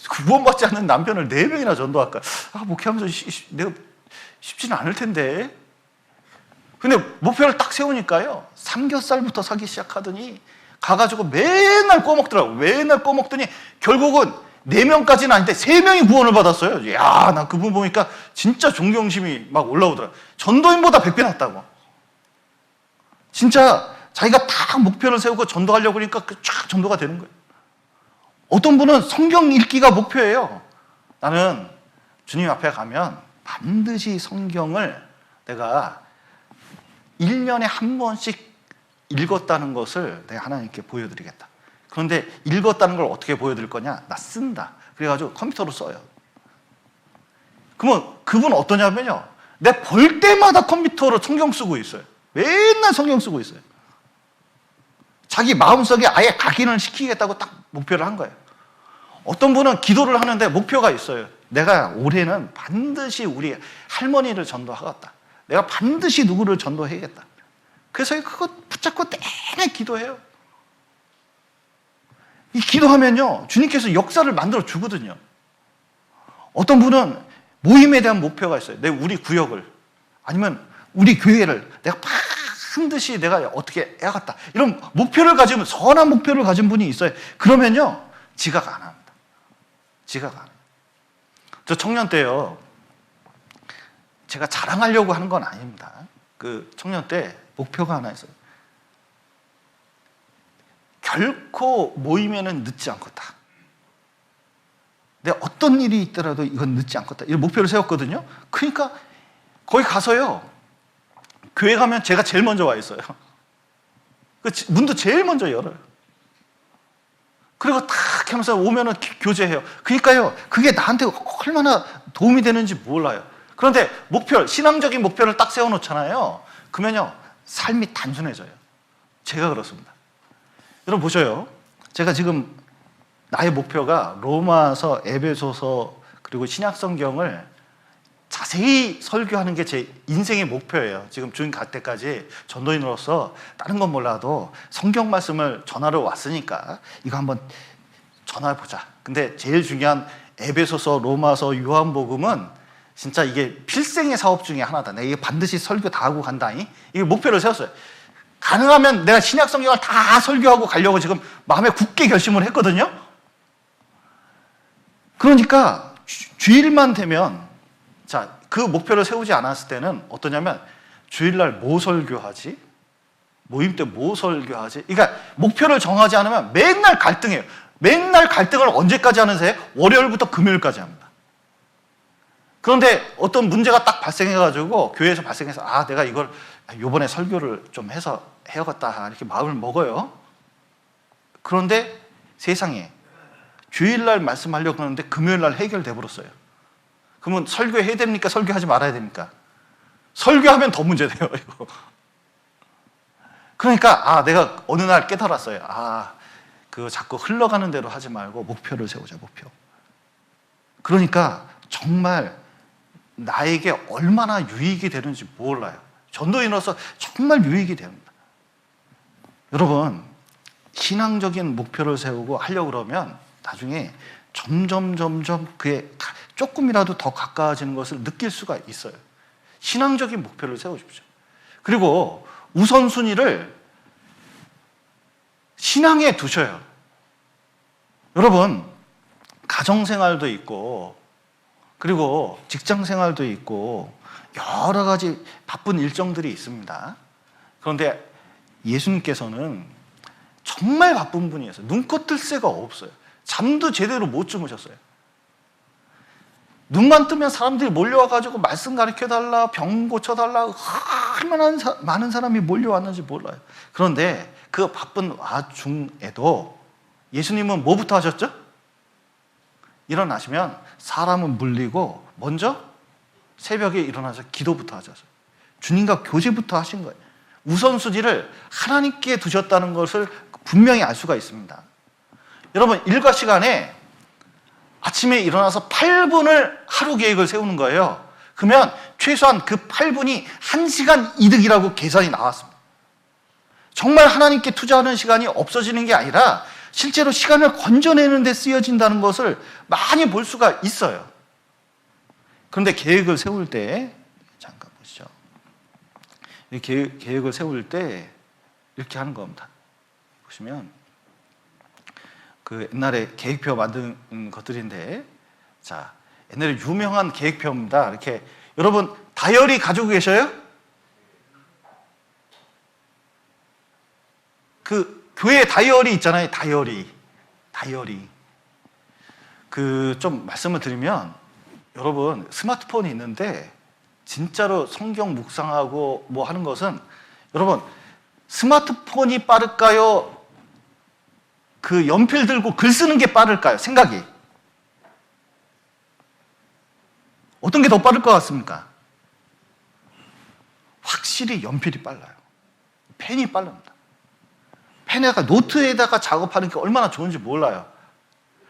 구원받지 않는 남편을 4명이나 전도할까? 목회하면서 내가 쉽지는 않을 텐데. 근데 목표를 딱 세우니까요, 삼겹살부터 사기 시작하더니 가가지고 맨날 꼬먹더라고요. 맨날 꼬먹더니 결국은 4명까지는 아닌데 3명이 구원을 받았어요. 야, 나 그분 보니까 진짜 존경심이 막 올라오더라고요. 전도인보다 100배 낫다고. 진짜 자기가 딱 목표를 세우고 전도하려고 하니까 쫙 전도가 되는 거예요. 어떤 분은 성경 읽기가 목표예요. 나는 주님 앞에 가면 반드시 성경을 내가 1년에 한 번씩 읽었다는 것을 내가 하나님께 보여드리겠다. 그런데 읽었다는 걸 어떻게 보여드릴 거냐? 나 쓴다. 그래가지고 컴퓨터로 써요. 그러면 그분 어떠냐면요, 내가 볼 때마다 컴퓨터로 성경 쓰고 있어요. 맨날 성경 쓰고 있어요. 자기 마음속에 아예 각인을 시키겠다고 딱 목표를 한 거예요. 어떤 분은 기도를 하는데 목표가 있어요. 내가 올해는 반드시 우리 할머니를 전도하겠다. 내가 반드시 누구를 전도해야겠다. 그래서 그거 붙잡고 내내 기도해요. 이 기도하면요, 주님께서 역사를 만들어 주거든요. 어떤 분은 모임에 대한 목표가 있어요. 우리 구역을, 아니면 우리 교회를 내가 반드시 내가 어떻게 해야겠다. 이런 목표를 가지면, 선한 목표를 가진 분이 있어요. 그러면요, 지각 안 합니다. 지각 안 해요. 저 청년 때요, 제가 자랑하려고 하는 건 아닙니다. 그 청년 때 목표가 하나 있어요. 결코 모임에는 늦지 않겠다. 내가 어떤 일이 있더라도 이건 늦지 않겠다. 이런 목표를 세웠거든요. 그러니까 거기 가서요, 교회 가면 제가 제일 먼저 와 있어요. 그 문도 제일 먼저 열어요. 그리고 딱 하면서 오면은 교제해요. 그러니까요, 그게 나한테 얼마나 도움이 되는지 몰라요. 그런데 목표, 신앙적인 목표를 딱 세워놓잖아요. 그러면요, 삶이 단순해져요. 제가 그렇습니다. 여러분 보셔요. 제가 지금 나의 목표가 로마서, 에베소서, 그리고 신약성경을 자세히 설교하는 게 제 인생의 목표예요. 지금 주님 갈 때까지 전도인으로서 다른 건 몰라도 성경 말씀을 전하러 왔으니까 이거 한번 전해보자. 근데 제일 중요한 에베소서, 로마서, 요한복음은 진짜 이게 필생의 사업 중에 하나다. 내가 이게 반드시 설교 다 하고 간다니. 이게 목표를 세웠어요. 가능하면 내가 신약 성경을 다 설교하고 가려고 지금 마음에 굳게 결심을 했거든요. 그러니까 주일만 되면 자, 그 목표를 세우지 않았을 때는 어떠냐면 주일날 뭐 설교하지? 모임 때 뭐 설교하지? 그러니까 목표를 정하지 않으면 맨날 갈등해요. 맨날 갈등을 언제까지 하는지 월요일부터 금요일까지 합니다. 그런데 어떤 문제가 딱 발생해가지고 교회에서 발생해서 내가 이걸 이번에 설교를 좀 해서 해야겠다 이렇게 마음을 먹어요. 그런데 세상에 주일날 말씀하려고 하는데 금요일날 해결돼 버렸어요. 그러면 설교해야 됩니까? 설교하지 말아야 됩니까? 설교하면 더 문제돼요, 이거. 그러니까 내가 어느 날 깨달았어요. 그 자꾸 흘러가는 대로 하지 말고 목표를 세우자, 목표. 그러니까 정말 나에게 얼마나 유익이 되는지 몰라요. 전도인으로서 정말 유익이 됩니다. 여러분, 신앙적인 목표를 세우고 하려고 그러면 나중에 점점 그에 조금이라도 더 가까워지는 것을 느낄 수가 있어요. 신앙적인 목표를 세우십시오. 그리고 우선순위를 신앙에 두셔요. 여러분, 가정생활도 있고 그리고 직장생활도 있고 여러 가지 바쁜 일정들이 있습니다. 그런데 예수님께서는 정말 바쁜 분이었어요. 눈코 뜰 새가 없어요. 잠도 제대로 못 주무셨어요. 눈만 뜨면 사람들이 몰려와가지고 말씀 가르쳐달라, 병 고쳐달라, 얼마나 많은 사람이 몰려왔는지 몰라요. 그런데 그 바쁜 와중에도 예수님은 뭐부터 하셨죠? 일어나시면 사람은 물리고 먼저 새벽에 일어나서 기도부터 하셨어요. 주님과 교제부터 하신 거예요. 우선순위를 하나님께 두셨다는 것을 분명히 알 수가 있습니다. 여러분, 일과 시간에 아침에 일어나서 8분을 하루 계획을 세우는 거예요. 그러면 최소한 그 8분이 1시간 이득이라고 계산이 나왔습니다. 정말 하나님께 투자하는 시간이 없어지는 게 아니라 실제로 시간을 건져내는 데 쓰여진다는 것을 많이 볼 수가 있어요. 그런데 계획을 세울 때, 잠깐 보시죠. 계획을 세울 때 이렇게 하는 겁니다. 보시면 그 옛날에 계획표 만든 것들인데, 자, 옛날에 유명한 계획표입니다. 이렇게 여러분 다이어리 가지고 계셔요? 그 교회 다이어리 있잖아요. 다이어리. 그 좀 말씀을 드리면 여러분 스마트폰이 있는데 진짜로 성경 묵상하고 뭐 하는 것은 여러분 스마트폰이 빠를까요? 그 연필 들고 글 쓰는 게 빠를까요? 생각이. 어떤 게 더 빠를 것 같습니까? 확실히 연필이 빨라요. 펜이 빠릅니다. 펜에다가 노트에다가 작업하는 게 얼마나 좋은지 몰라요.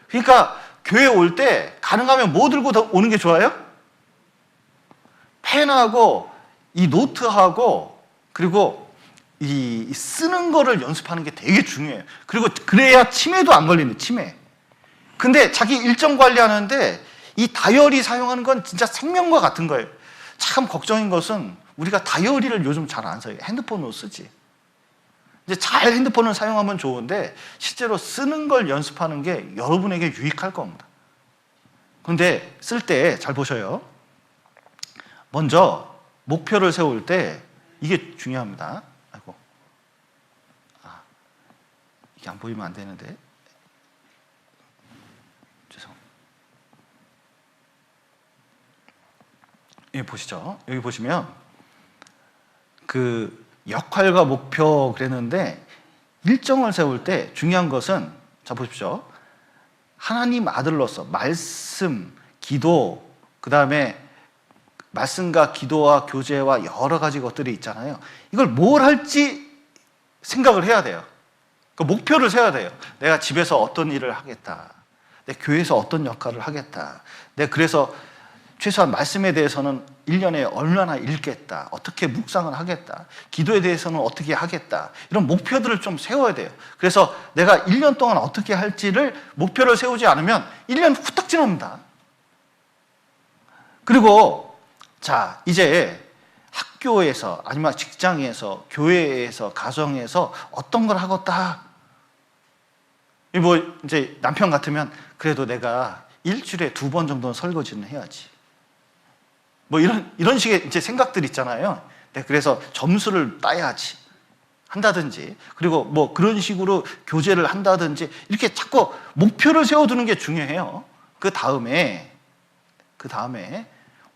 그러니까 교회 올 때 가능하면 뭐 들고 오는 게 좋아요? 펜하고 이 노트하고 그리고 이 쓰는 거를 연습하는 게 되게 중요해요. 그리고 그래야 치매도 안 걸리는 치매. 근데 자기 일정 관리하는데 이 다이어리 사용하는 건 진짜 생명과 같은 거예요. 참 걱정인 것은 우리가 다이어리를 요즘 잘 안 써요. 핸드폰으로 쓰지. 이제 잘 핸드폰을 사용하면 좋은데 실제로 쓰는 걸 연습하는 게 여러분에게 유익할 겁니다. 그런데 쓸 때 잘 보셔요. 먼저 목표를 세울 때 이게 중요합니다. 아이고, 이게 안 보이면 안 되는데. 여기 보시죠. 여기 보시면 그 역할과 목표 그랬는데 일정을 세울 때 중요한 것은 자 보십시오. 하나님 아들로서 말씀, 기도, 그 다음에 말씀과 기도와 교제와 여러 가지 것들이 있잖아요. 이걸 뭘 할지 생각을 해야 돼요. 그 목표를 세워야 돼요. 내가 집에서 어떤 일을 하겠다. 내 교회에서 어떤 역할을 하겠다. 내가 그래서 최소한 말씀에 대해서는 1년에 얼마나 읽겠다. 어떻게 묵상을 하겠다. 기도에 대해서는 어떻게 하겠다. 이런 목표들을 좀 세워야 돼요. 그래서 내가 1년 동안 어떻게 할지를 목표를 세우지 않으면 1년 후딱 지납니다. 그리고 자, 이제 학교에서 아니면 직장에서 교회에서 가정에서 어떤 걸 하겠다. 뭐 이제 남편 같으면 그래도 내가 일주일에 2번 정도는 설거지는 해야지. 뭐 이런 식의 이제 생각들 있잖아요. 네, 그래서 점수를 따야지 한다든지, 그리고 뭐 그런 식으로 교제를 한다든지, 이렇게 자꾸 목표를 세워두는 게 중요해요. 그 다음에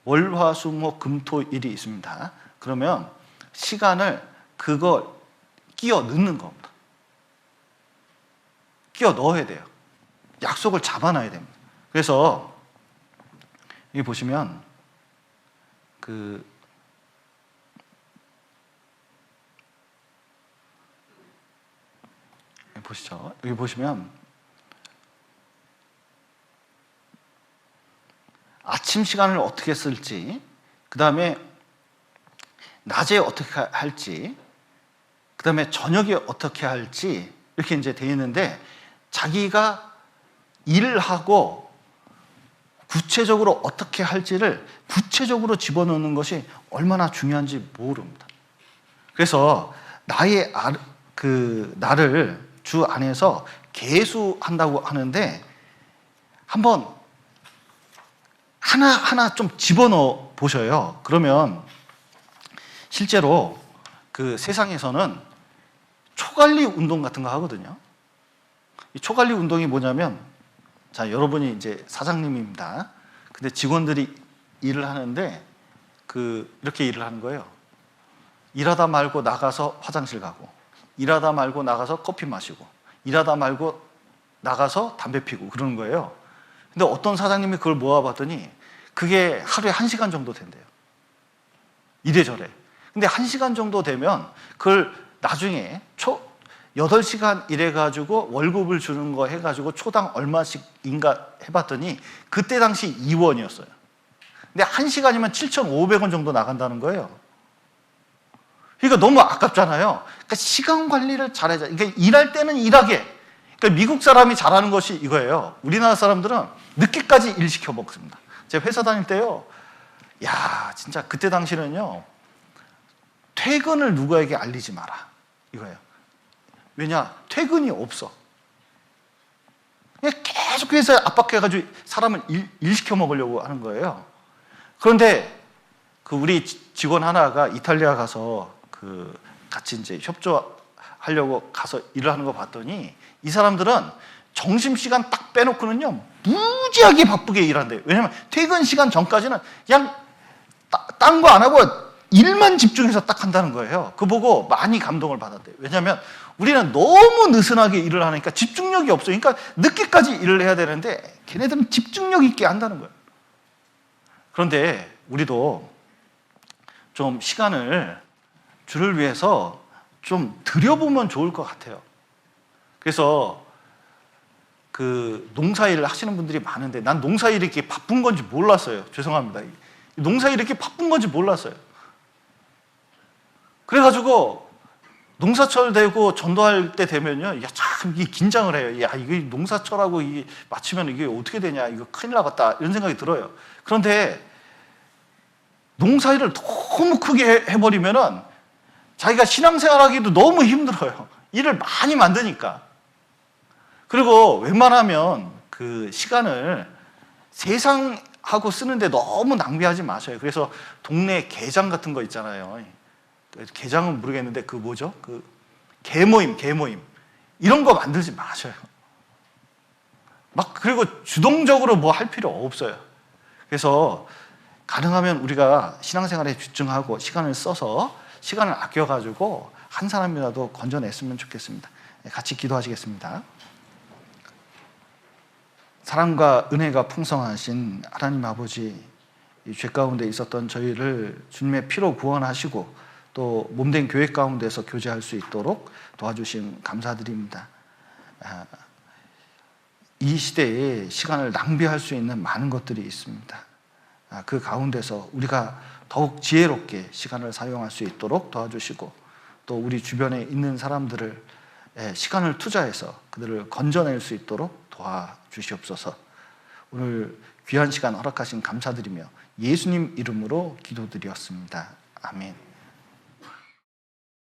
월화수목금토일이 있습니다. 그러면 시간을 그걸 끼워 넣는 겁니다. 끼워 넣어야 돼요. 약속을 잡아놔야 됩니다. 그래서 여기 보시면 보시죠. 여기 보시면 아침 시간을 어떻게 쓸지, 그 다음에 낮에 어떻게 할지, 그 다음에 저녁에 어떻게 할지, 이렇게 이제 되어 있는데, 자기가 일을 하고 구체적으로 어떻게 할지를 구체적으로 집어넣는 것이 얼마나 중요한지 모릅니다. 그래서 나를 주 안에서 계수한다고 하는데, 한번 하나하나 좀 집어넣어 보셔요. 그러면 실제로 그 세상에서는 초관리 운동 같은 거 하거든요. 이 초관리 운동이 뭐냐면, 자, 여러분이 이제 사장님입니다. 근데 직원들이 일을 하는데 이렇게 일을 하는 거예요. 일하다 말고 나가서 화장실 가고, 일하다 말고 나가서 커피 마시고, 일하다 말고 나가서 담배 피고 그러는 거예요. 근데 어떤 사장님이 그걸 모아봤더니 그게 하루에 1시간 정도 된대요. 이래저래. 근데 1시간 정도 되면 그걸 나중에 8시간 일해가지고 월급을 주는 거 해가지고 초당 얼마씩인가 해봤더니 그때 당시 2원이었어요. 근데 1시간이면 7,500원 정도 나간다는 거예요. 그러니까 너무 아깝잖아요. 그러니까 시간 관리를 잘해야 돼. 그러니까 일할 때는 일하게. 그러니까 미국 사람이 잘하는 것이 이거예요. 우리나라 사람들은 늦게까지 일 시켜 먹습니다. 제가 회사 다닐 때요, 야, 진짜 그때 당시는요, 퇴근을 누구에게 알리지 마라, 이거예요. 왜냐? 퇴근이 없어. 그냥 계속 회사에 압박해가지고 사람을 일 시켜 먹으려고 하는 거예요. 그런데 우리 직원 하나가 이탈리아 가서 같이 이제 협조하려고 가서 일을 하는 거 봤더니, 이 사람들은 점심시간 딱 빼놓고는요, 무지하게 바쁘게 일한대요. 왜냐면 퇴근 시간 전까지는 그냥 딴 거 안 하고 일만 집중해서 딱 한다는 거예요. 그거 보고 많이 감동을 받았대요. 왜냐면 우리는 너무 느슨하게 일을 하니까 집중력이 없어요. 그러니까 늦게까지 일을 해야 되는데 걔네들은 집중력 있게 한다는 거예요. 그런데 우리도 좀 시간을 주를 위해서 좀 들여보면 좋을 것 같아요. 그래서 농사일을 하시는 분들이 많은데, 난 농사일이 이렇게 바쁜 건지 몰랐어요. 죄송합니다. 농사일이 이렇게 바쁜 건지 몰랐어요. 그래가지고 농사철 되고 전도할 때 되면요, 야, 참 이게 긴장을 해요. 야, 이게 농사철하고 이게 맞추면 이게 어떻게 되냐, 이거 큰일 나겠다, 이런 생각이 들어요. 그런데 농사일을 너무 크게 해버리면은 자기가 신앙생활하기도 너무 힘들어요. 일을 많이 만드니까. 그리고 웬만하면 시간을 세상하고 쓰는데 너무 낭비하지 마셔요. 그래서 동네 게장 같은 거 있잖아요. 게장은 모르겠는데 뭐죠? 개모임 이런 거 만들지 마셔요. 그리고 주동적으로 뭐 할 필요 없어요. 그래서 가능하면 우리가 신앙생활에 집중하고 시간을 써서 시간을 아껴가지고 한 사람이라도 건져냈으면 좋겠습니다. 같이 기도하시겠습니다. 사랑과 은혜가 풍성하신 하나님 아버지, 이 죄 가운데 있었던 저희를 주님의 피로 구원하시고 또 몸된 교회 가운데서 교제할 수 있도록 도와주심 감사드립니다. 이 시대에 시간을 낭비할 수 있는 많은 것들이 있습니다. 그 가운데서 우리가 더욱 지혜롭게 시간을 사용할 수 있도록 도와주시고, 또 우리 주변에 있는 사람들을 시간을 투자해서 그들을 건져낼 수 있도록 도와주시옵소서. 오늘 귀한 시간 허락하신 감사드리며 예수님 이름으로 기도드렸습니다. 아멘.